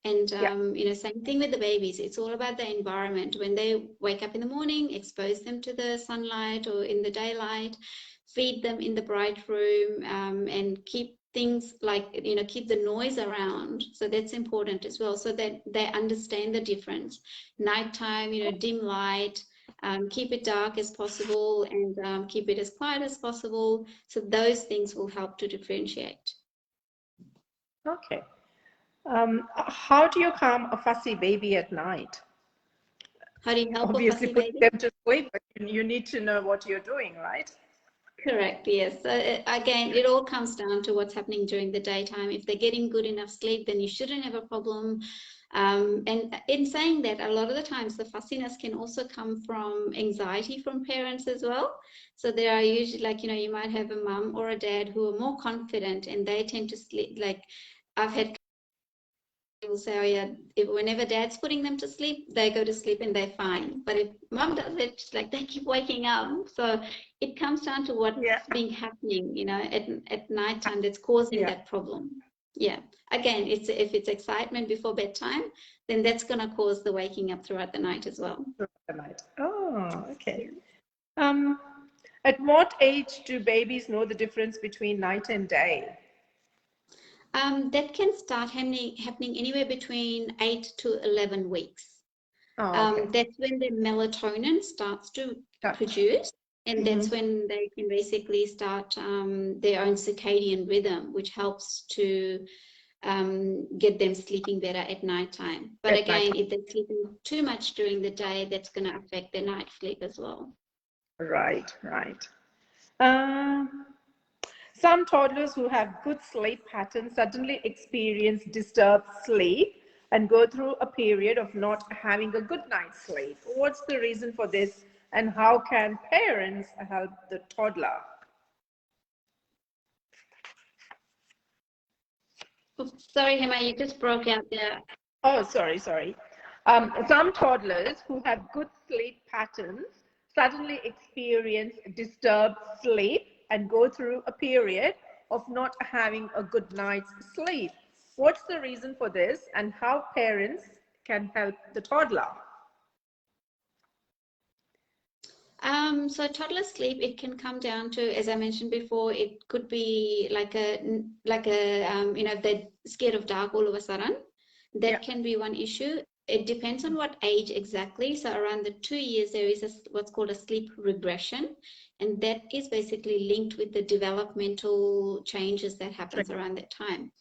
And, same thing with the babies. It's all about the environment. When they wake up in the morning, expose them to the sunlight or in the daylight, feed them in the bright room, and keep things like, keep the noise around. So that's important as well, so that they understand the difference. Nighttime, dim light, keep it dark as possible, and keep it as quiet as possible. So those things will help to differentiate. Okay. How do you calm a fussy baby at night? How do you help Obviously, a fussy baby? Them to sleep, but you need to know what you're doing, right? Correct, yes. So again, it all comes down to what's happening during the daytime. If they're getting good enough sleep, then you shouldn't have a problem. And in saying that, a lot of the times the fussiness can also come from anxiety from parents as well. So there are usually, you might have a mum or a dad who are more confident, and they tend to sleep. Like I've had people say, oh yeah, whenever dad's putting them to sleep, they go to sleep and they're fine. But if mom does it, it's like they keep waking up. So it comes down to what's being happening, at nighttime that's causing that problem. Yeah. Again, if it's excitement before bedtime, then that's going to cause the waking up throughout the night as well. Throughout the night. Oh, okay. At what age do babies know the difference between night and day? That can start happening anywhere between 8 to 11 weeks. That's when the melatonin starts to produce, and that's when they can basically start their own circadian rhythm, which helps to get them sleeping better at nighttime. But again, if they're sleeping too much during the day, that's going to affect their night sleep as well. Right. Some toddlers who have good sleep patterns suddenly experience disturbed sleep and go through a period of not having a good night's sleep. What's the reason for this, and how can parents help the toddler? Sorry, Hema, you just broke out there. Oh, sorry. Some toddlers who have good sleep patterns suddenly experience disturbed sleep and go through a period of not having a good night's sleep. What's the reason for this, and how parents can help the toddler? So toddler sleep, it can come down to, as I mentioned before, it could be like if they're scared of dark all of a sudden. That can be one issue. it depends on what age exactly. So around the 2 years, there is what's called a sleep regression. And that is basically linked with the developmental changes that happens around that time.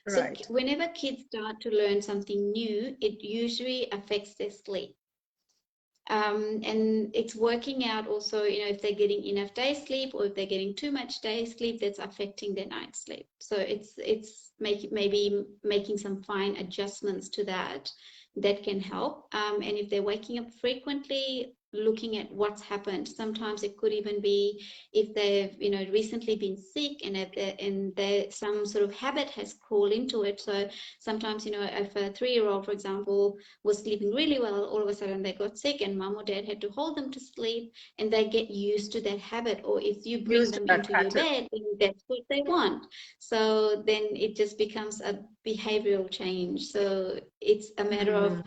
So Right. whenever kids start to learn something new, it usually affects their sleep. And it's working out also, if they're getting enough day sleep or if they're getting too much day sleep, that's affecting their night sleep. So it's maybe making some fine adjustments to that can help. And if they're waking up frequently, looking at what's happened. Sometimes it could even be if they've recently been sick and some sort of habit has crawled into it. So sometimes if a 3-year-old, for example, was sleeping really well, all of a sudden they got sick and mom or dad had to hold them to sleep, and they get used to that habit. Or if you bring them into your bed, then that's what they want. So then it just becomes a behavioral change. So it's a matter of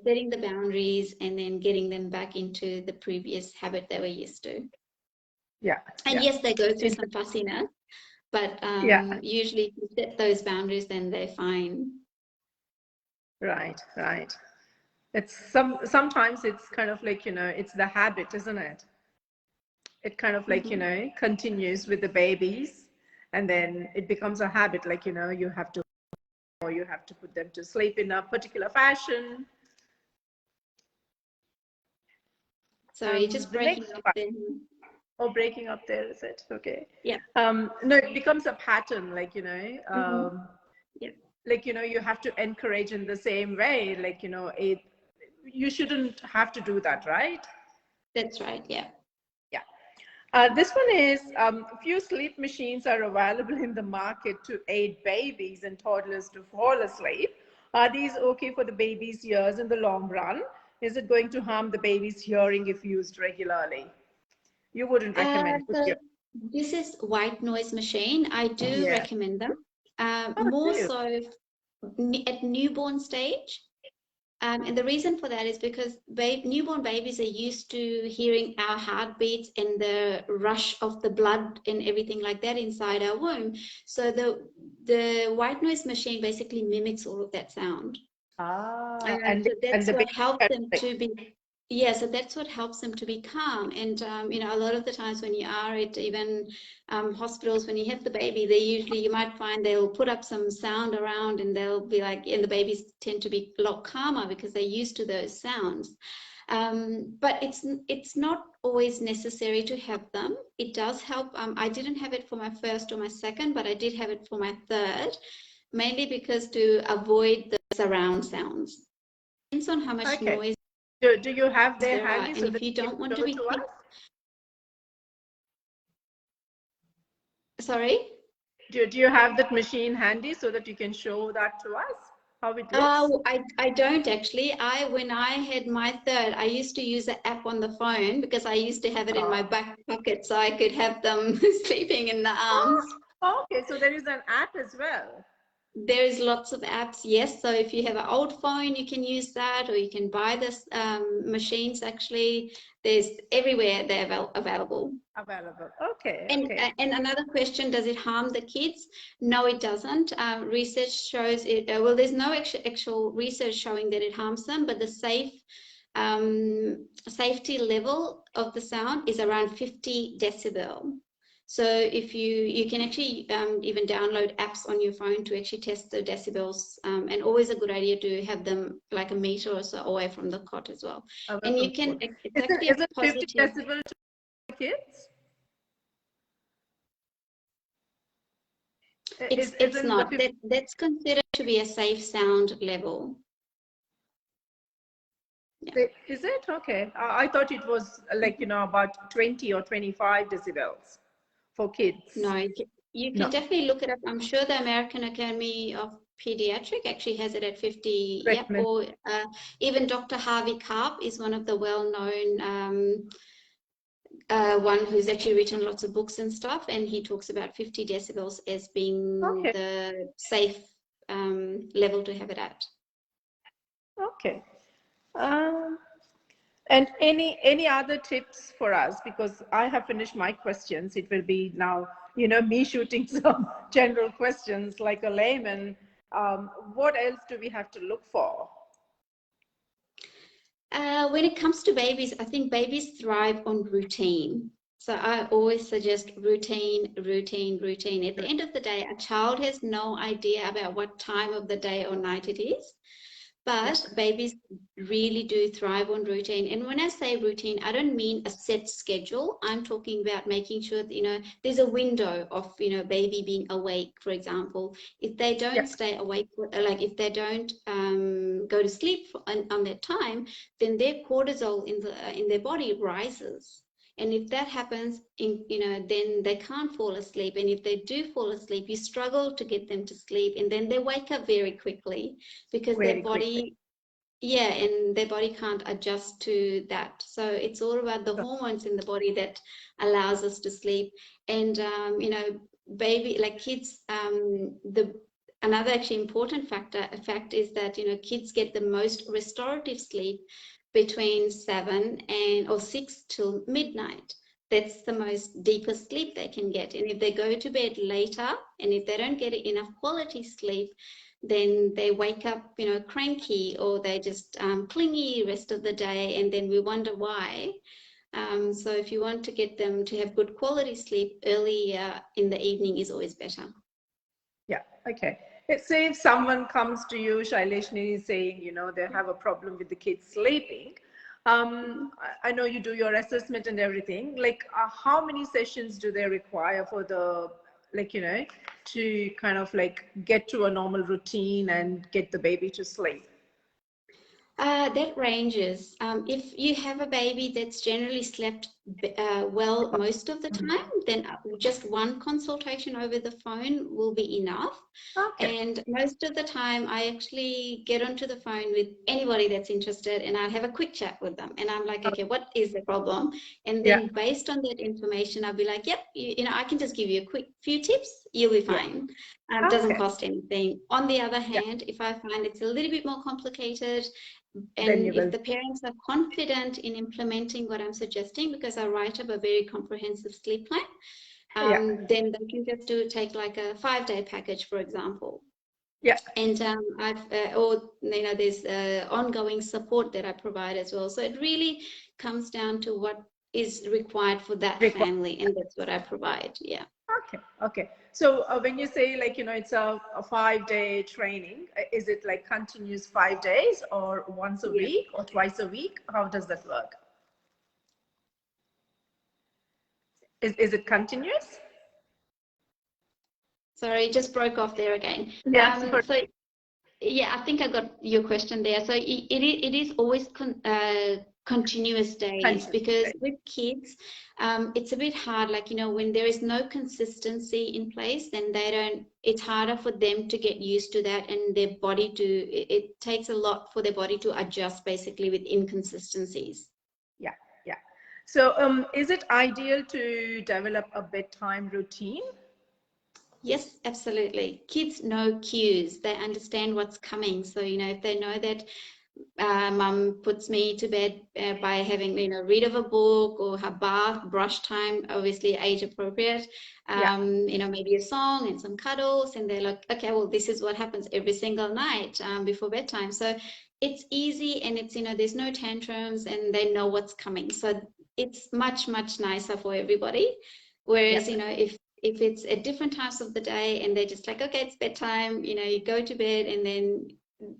setting the boundaries and then getting them back into the previous habit they were used to. Yeah. And yes, they go through some fussiness, but usually if you set those boundaries, then they're fine. Right. It's sometimes it's kind of like, it's the habit, isn't it? It kind of like, continues with the babies, and then it becomes a habit, like, you have to put them to sleep in a particular fashion. Sorry, just breaking up there. Oh, breaking up there, is it? Okay. Yeah. No, it becomes a pattern, like, like, you have to encourage in the same way, like, you shouldn't have to do that, right? That's right, yeah. Yeah. This one is, few sleep machines are available in the market to aid babies and toddlers to fall asleep. Are these okay for the baby's ears in the long run? Is it going to harm the baby's hearing if used regularly? You wouldn't recommend. So this is white noise machine. I do recommend them. More so at newborn stage. And the reason for that is because newborn babies are used to hearing our heartbeats and the rush of the blood and everything like that inside our womb. So the white noise machine basically mimics all of that sound. And so that's what helps them to be. Yeah, so that's what helps them to be calm. And, a lot of the times when you are at even hospitals, when you have the baby, you might find they'll put up some sound around and they'll be like, and the babies tend to be a lot calmer because they're used to those sounds. But it's not always necessary to have them. It does help. I didn't have it for my first or my second, but I did have it for my third, mainly because to avoid the surround sounds. Depends on how much noise. Do you have their handy? And if you don't want to be sorry? Do you have that machine handy so that you can show that to us, how it looks? I don't actually. When I had my third, I used to use the app on the phone because I used to have it in my back pocket so I could have them sleeping in the arms. Okay, so there is an app as well. There is lots of apps, yes. So if you have an old phone, you can use that, or you can buy this machines. Actually, there's everywhere they're available. Okay. And another question: does it harm the kids? No, it doesn't. Research shows it. Well, there's no actual research showing that it harms them, but the safety level of the sound is around 50 decibel. So if you can actually even download apps on your phone to actually test the decibels, and always a good idea to have them like a meter or so away from the cot as well. And you can, is it 50 decibel to the kids? It's not. That's considered to be a safe sound level. Yeah. Is it? Okay. I thought it was like, about 20 or 25 decibels for kids. No, you can definitely look it up. I'm sure the American Academy of Pediatric actually has it at 50. Yep. Or even Dr. Harvey Karp is one of the well-known one who's actually written lots of books and stuff, and he talks about 50 decibels as being the safe level to have it at. Okay. And any other tips for us? Because I have finished my questions. It will be now, me shooting some general questions like a layman. What else do we have to look for? When it comes to babies, I think babies thrive on routine. So I always suggest routine, routine, routine. At the end of the day, a child has no idea about what time of the day or night it is. But babies really do thrive on routine. And when I say routine, I don't mean a set schedule. I'm talking about making sure that, there's a window of, baby being awake, for example. If they don't stay awake, like if they don't go to sleep on that time, then their cortisol in their body rises. And if that happens, then they can't fall asleep. And if they do fall asleep, you struggle to get them to sleep. And then they wake up very quickly because their body, and their body can't adjust to that. So it's all about the hormones in the body that allows us to sleep. And, baby, like kids, another actually important fact is that, kids get the most restorative sleep between 6 till midnight. That's the most deepest sleep they can get. And if they go to bed later, and if they don't get enough quality sleep, then they wake up, cranky, or they just clingy rest of the day, and then we wonder why. So if you want to get them to have good quality sleep, early in the evening is always better. Yeah, okay. Let's say if someone comes to you, Shaileshni, saying, they have a problem with the kids sleeping. I know you do your assessment and everything. Like, how many sessions do they require for the, to kind of get to a normal routine and get the baby to sleep? That ranges. If you have a baby that's generally slept well most of the time, then just one consultation over the phone will be enough. Okay. And most of the time, I actually get onto the phone with anybody that's interested, and I'll have a quick chat with them. And I'm like, okay, what is the problem? And then based on that information, I'll be like, yep, I can just give you a quick few tips. You'll be fine. It doesn't cost anything. On the other hand, if I find it's a little bit more complicated, and if the parents are confident in implementing what I'm suggesting, because I write up a very comprehensive sleep plan, then they can just take like a 5-day package, for example. Yeah. And there's ongoing support that I provide as well. So it really comes down to what is required for that family, and that's what I provide. Yeah. Okay. So when you say it's a 5-day training, is it like continuous 5 days, or once a week or twice a week? How does that work? Is it continuous? Sorry, it just broke off there again. Yeah. I think I got your question there. So it is always continuous days, because with kids, it's a bit hard. When there is no consistency in place, then it's harder for them to get used to that, and their body it takes a lot for their body to adjust basically with inconsistencies. Yeah. So is it ideal to develop a bedtime routine? Yes, absolutely. Kids know cues. They understand what's coming. So, if they know that mum puts me to bed by having, read of a book, or her bath, brush time, obviously age appropriate, maybe a song and some cuddles, and they're like, okay, well, this is what happens every single night before bedtime. So it's easy, and it's, there's no tantrums, and they know what's coming. So it's much, much nicer for everybody. Whereas, if it's at different times of the day, and they're just like, okay, it's bedtime, you go to bed, and then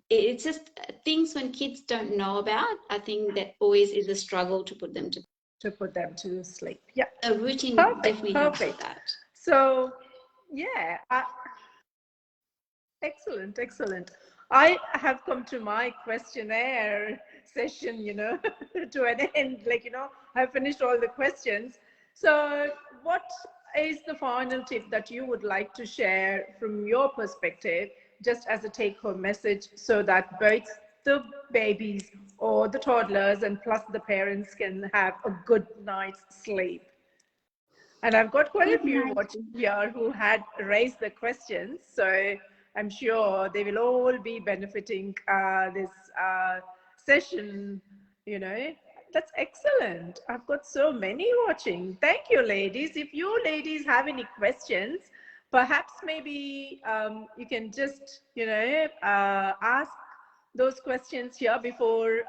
it's just things when kids don't know about. I think that always is a struggle to put them to sleep. Yeah. A routine definitely helps with that. So, excellent. I have come to my questionnaire session, to an end. I've finished all the questions. So what is the final tip that you would like to share from your perspective, just as a take-home message, so that both the babies or the toddlers and plus the parents can have a good night's sleep? And I've got quite a few watching here who had raised the questions, so I'm sure they will all be benefiting this session, That's excellent. I've got so many watching. Thank you, ladies. If you ladies have any questions, perhaps maybe you can just, ask those questions here before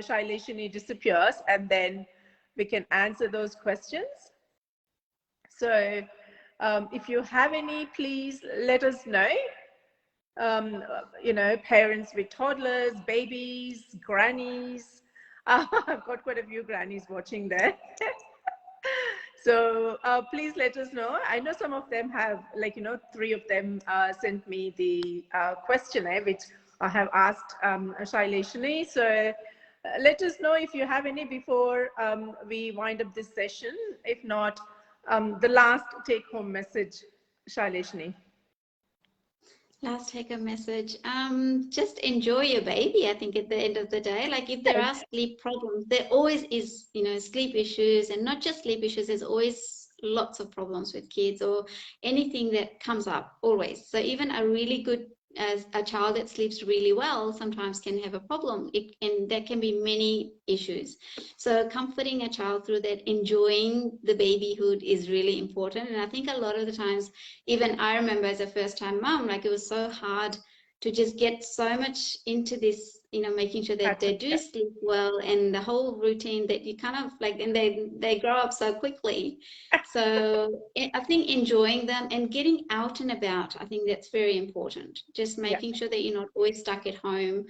Shaileshni disappears, and then we can answer those questions. So if you have any, please let us know. You know, parents with toddlers, babies, grannies. I've got quite a few grannies watching there. So please let us know. I know some of them have, like, you know, 3 of them sent me the questionnaire, which I have asked Shaileshni. So let us know if you have any before we wind up this session. If not, the last take-home message, Shaileshni. Last take-home message. Just enjoy your baby, I think, at the end of the day. Like, if there are sleep problems, there always is, you know, sleep issues, and not just sleep issues, there's always lots of problems with kids or anything that comes up, always. So even a really good, as a child that sleeps really well sometimes can have a problem, and there can be many issues. So comforting a child through that, enjoying the babyhood, is really important. And I think a lot of the times, even I remember as a first-time mom, like, it was so hard to just get so much into this, you know, making sure that they do sleep well, and the whole routine that you kind of like, and they grow up so quickly. So I think enjoying them and getting out and about, I think that's very important. Just making sure that you're not always stuck at home.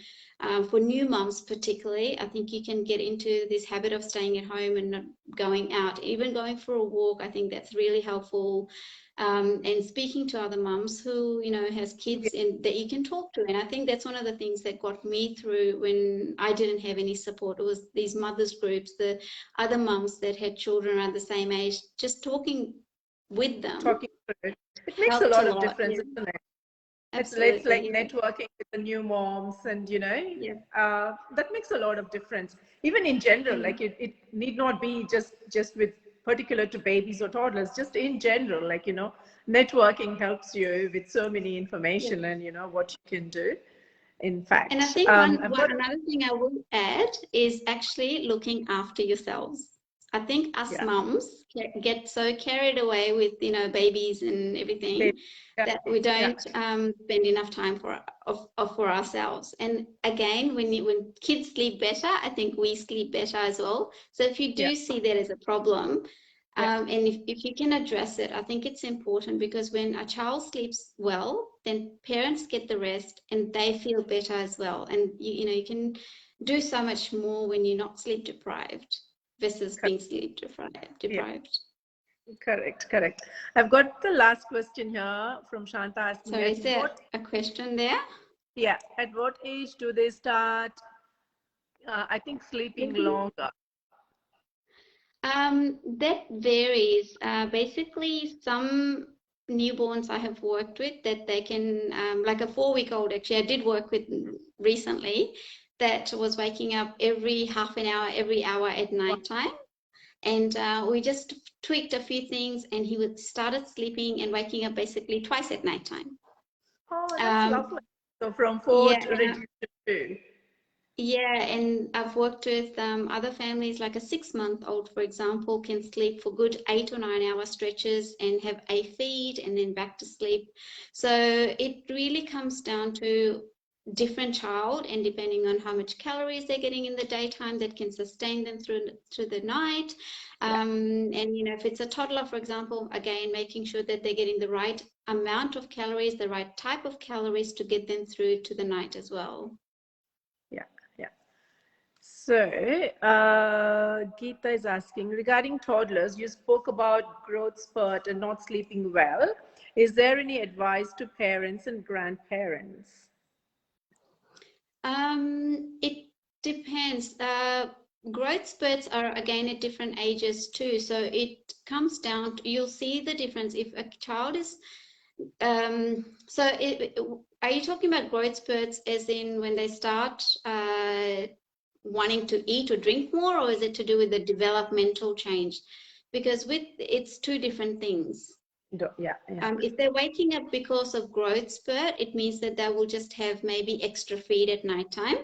For new moms particularly, I think you can get into this habit of staying at home and not going out, even going for a walk. I think that's really helpful. And speaking to other mums who, you know, has kids and that you can talk to. And I think that's one of the things that got me through when I didn't have any support. It was these mothers groups, the other mums that had children around the same age, just talking with them. Talking through it. It makes a lot of difference, isn't it? Absolutely. It's like networking with the new moms, and, you know, that makes a lot of difference. Even in general, like it need not be just with particular to babies or toddlers, just in general, like, you know, networking helps you with so many information and, you know, what you can do. In fact, and I think another thing I will add is actually looking after yourselves. I think us mums get so carried away with, you know, babies and everything that we don't spend enough time for ourselves. And again, when kids sleep better, I think we sleep better as well. So if you do see that as a problem, and if you can address it, I think it's important, because when a child sleeps well, then parents get the rest and they feel better as well. And you know, you can do so much more when you're not sleep deprived versus being sleep deprived. Correct. I've got the last question here from Shanta asking. So is there a question there? Yeah. At what age do they start, I think, sleeping longer? That varies. Basically, some newborns I have worked with, that they can, like a 4-week-old, actually, I did work with recently, that was waking up every half an hour, every hour at night time. And we just tweaked a few things, and he started sleeping and waking up basically twice at night time. Oh, that's lovely. So from 4 to reduce to 2. Yeah, and I've worked with other families, like a 6-month-old, for example, can sleep for good 8 or 9 hour stretches and have a feed and then back to sleep. So it really comes down to different child, and depending on how much calories they're getting in the daytime that can sustain them through the night. And, you know, if it's a toddler, for example, again, making sure that they're getting the right amount of calories, the right type of calories to get them through to the night as well. So, Geeta is asking, regarding toddlers, you spoke about growth spurt and not sleeping well. Is there any advice to parents and grandparents? It depends. Growth spurts are, again, at different ages too. So it comes down to, you'll see the difference if a child is, are you talking about growth spurts as in when they start wanting to eat or drink more, or is it to do with the developmental change? Because it's 2 different things. If they're waking up because of growth spurt, it means that they will just have maybe extra feed at nighttime.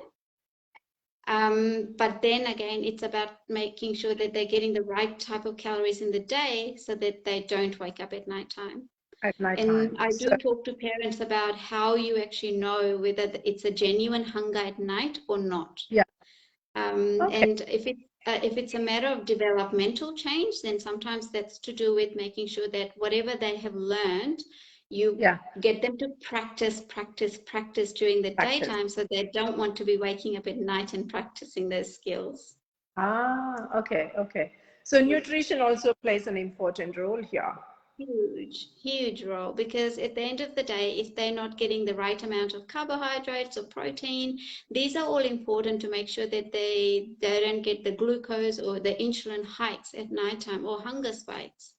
But then again, it's about making sure that they're getting the right type of calories in the day so that they don't wake up at nighttime. At night And time. I So do talk to parents about how you actually know whether it's a genuine hunger at night or not. yeah. Okay. And if it's a matter of developmental change, then sometimes that's to do with making sure that whatever they have learned, you Yeah. get them to practice during the Practice. daytime, so they don't want to be waking up at night and practicing those skills. Ah, okay, okay. So nutrition also plays an important role here. Huge role, because at the end of the day, if they're not getting the right amount of carbohydrates or protein, these are all important to make sure that they don't get the glucose or the insulin hikes at nighttime or hunger spikes.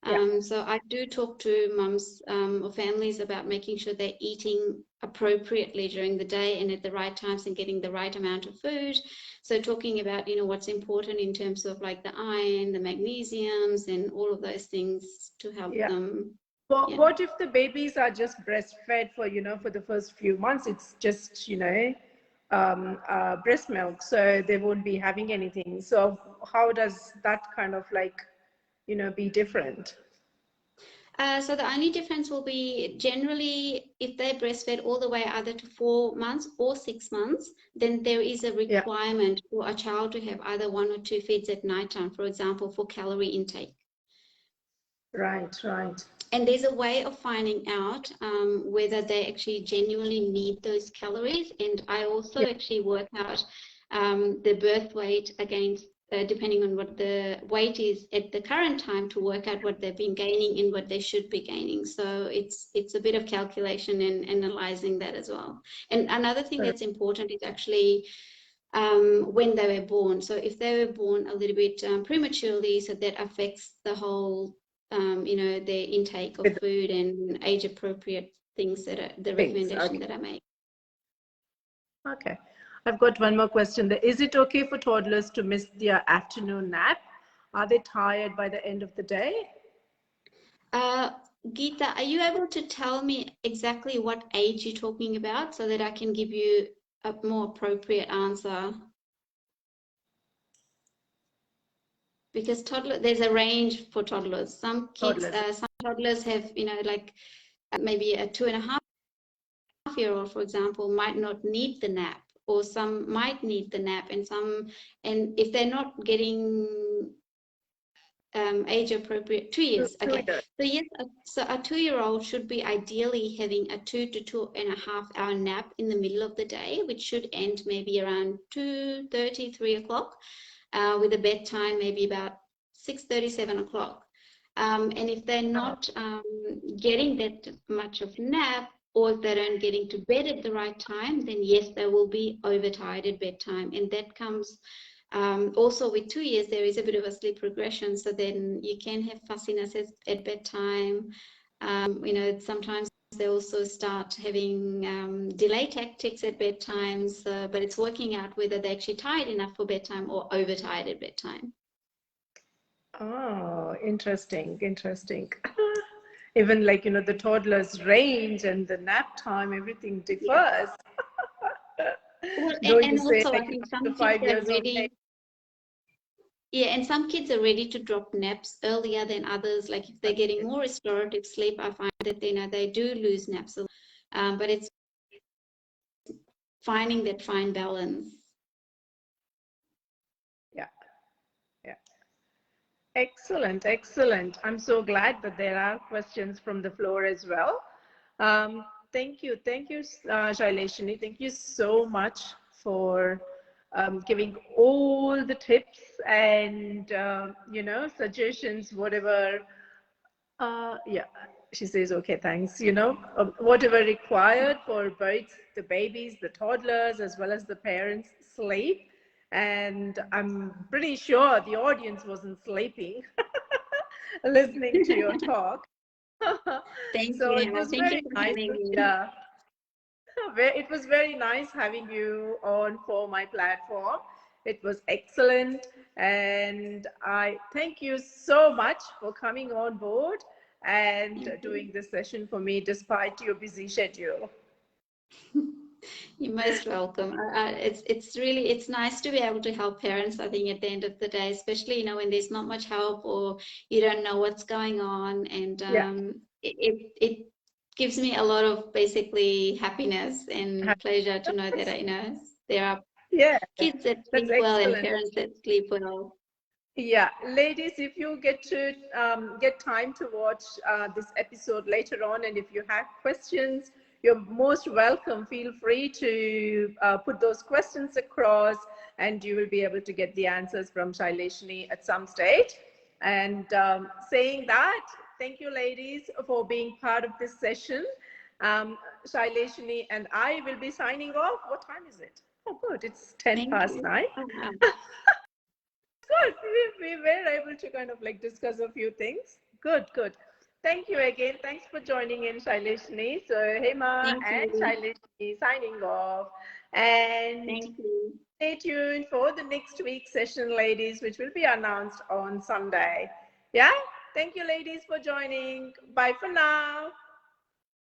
Yeah. So I do talk to mums or families about making sure they're eating appropriately during the day and at the right times and getting the right amount of food. So talking about, what's important in terms of like the iron, the magnesiums, and all of those things to help Yeah. them. Well, Yeah. what if the babies are just breastfed for, for the first few months? It's just, breast milk, so they won't be having anything. So how does that kind of like, be different? So the only difference will be generally if they breastfed all the way either to 4 months or 6 months, then there is a Yeah. requirement for a child to have either 1 or 2 feeds at nighttime, for example, for calorie intake. Right, right. And there's a way of finding out whether they actually genuinely need those calories. And I also Yeah. actually work out the birth weight against, depending on what the weight is at the current time, to work out what they've been gaining and what they should be gaining. So it's a bit of calculation and analyzing that as well. And another thing that's important is actually when they were born. So if they were born a little bit prematurely, so that affects the whole their intake of With food and age appropriate things that are the things. recommendation Okay. that I make. Okay. I've got one more question. Is it okay for toddlers to miss their afternoon nap? Are they tired by the end of the day? Geeta, are you able to tell me exactly what age you're talking about so that I can give you a more appropriate answer? Because there's a range for toddlers. Some Toddlers. some toddlers have, like maybe a 2.5-year-old, for example, might not need the nap, or some might need the nap, and if they're not getting age appropriate 2 years. Two Okay, years. so yes, so a 2-year-old should be ideally having a 2 to 2.5 hour nap in the middle of the day, which should end maybe around 2:30, 3 o'clock, with a bedtime maybe about 6:30, 7 o'clock. And if they're not getting that much of nap, or if they don't getting to bed at the right time, then yes, they will be overtired at bedtime, and that comes also with 2 years. There is a bit of a sleep regression, so then you can have fussiness at bedtime. Sometimes they also start having delay tactics at bedtime, but it's working out whether they're actually tired enough for bedtime or overtired at bedtime. Oh, interesting, interesting. Even like, the toddler's range and the nap time, everything Yeah. differs. Well, Though you and say also I like think up to some kids 5 years are of age. ready. Yeah, and some kids are ready to drop naps earlier than others. Like if they're getting more restorative sleep, I find that they do lose naps. But it's finding that fine balance. Yeah, yeah. Excellent, excellent. I'm so glad that there are questions from the floor as well. Thank you, Shaileshni. Thank you so much for giving all the tips and suggestions, whatever. Yeah, she says, okay, thanks. Whatever required for both the babies, the toddlers, as well as the parents' sleep. And I'm pretty sure the audience wasn't sleeping listening to your talk. Thank So you, it Hannah. was Thank you very for nice. having me. Yeah. It was very nice having you on for my platform. It was excellent. And I thank you so much for coming on board and doing this session for me despite your busy schedule. You're most welcome. It's nice to be able to help parents, I think, at the end of the day, especially when there's not much help or you don't know what's going on. And Yeah. it gives me a lot of basically happiness and pleasure to know that there are kids that that's sleep well and excellent. parents that sleep well. Yeah, ladies, if you get to get time to watch this episode later on, and if you have questions, you're most welcome. Feel free to put those questions across, and you will be able to get the answers from Shaileshni at some stage. And saying that, thank you, ladies, for being part of this session. Shaileshni and I will be signing off. What time is it? Oh, good. It's 10 Thank past you. 9. Oh, wow. Good. We were able to kind of like discuss a few things. Good, good. Thank you again. Thanks for joining in, Shaileshni. So Hema Thank and you. Shaileshni signing off. And Thank you. stay tuned for the next week's session, ladies, which will be announced on Sunday. Yeah? Thank you, ladies, for joining. Bye for now.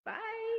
Bye.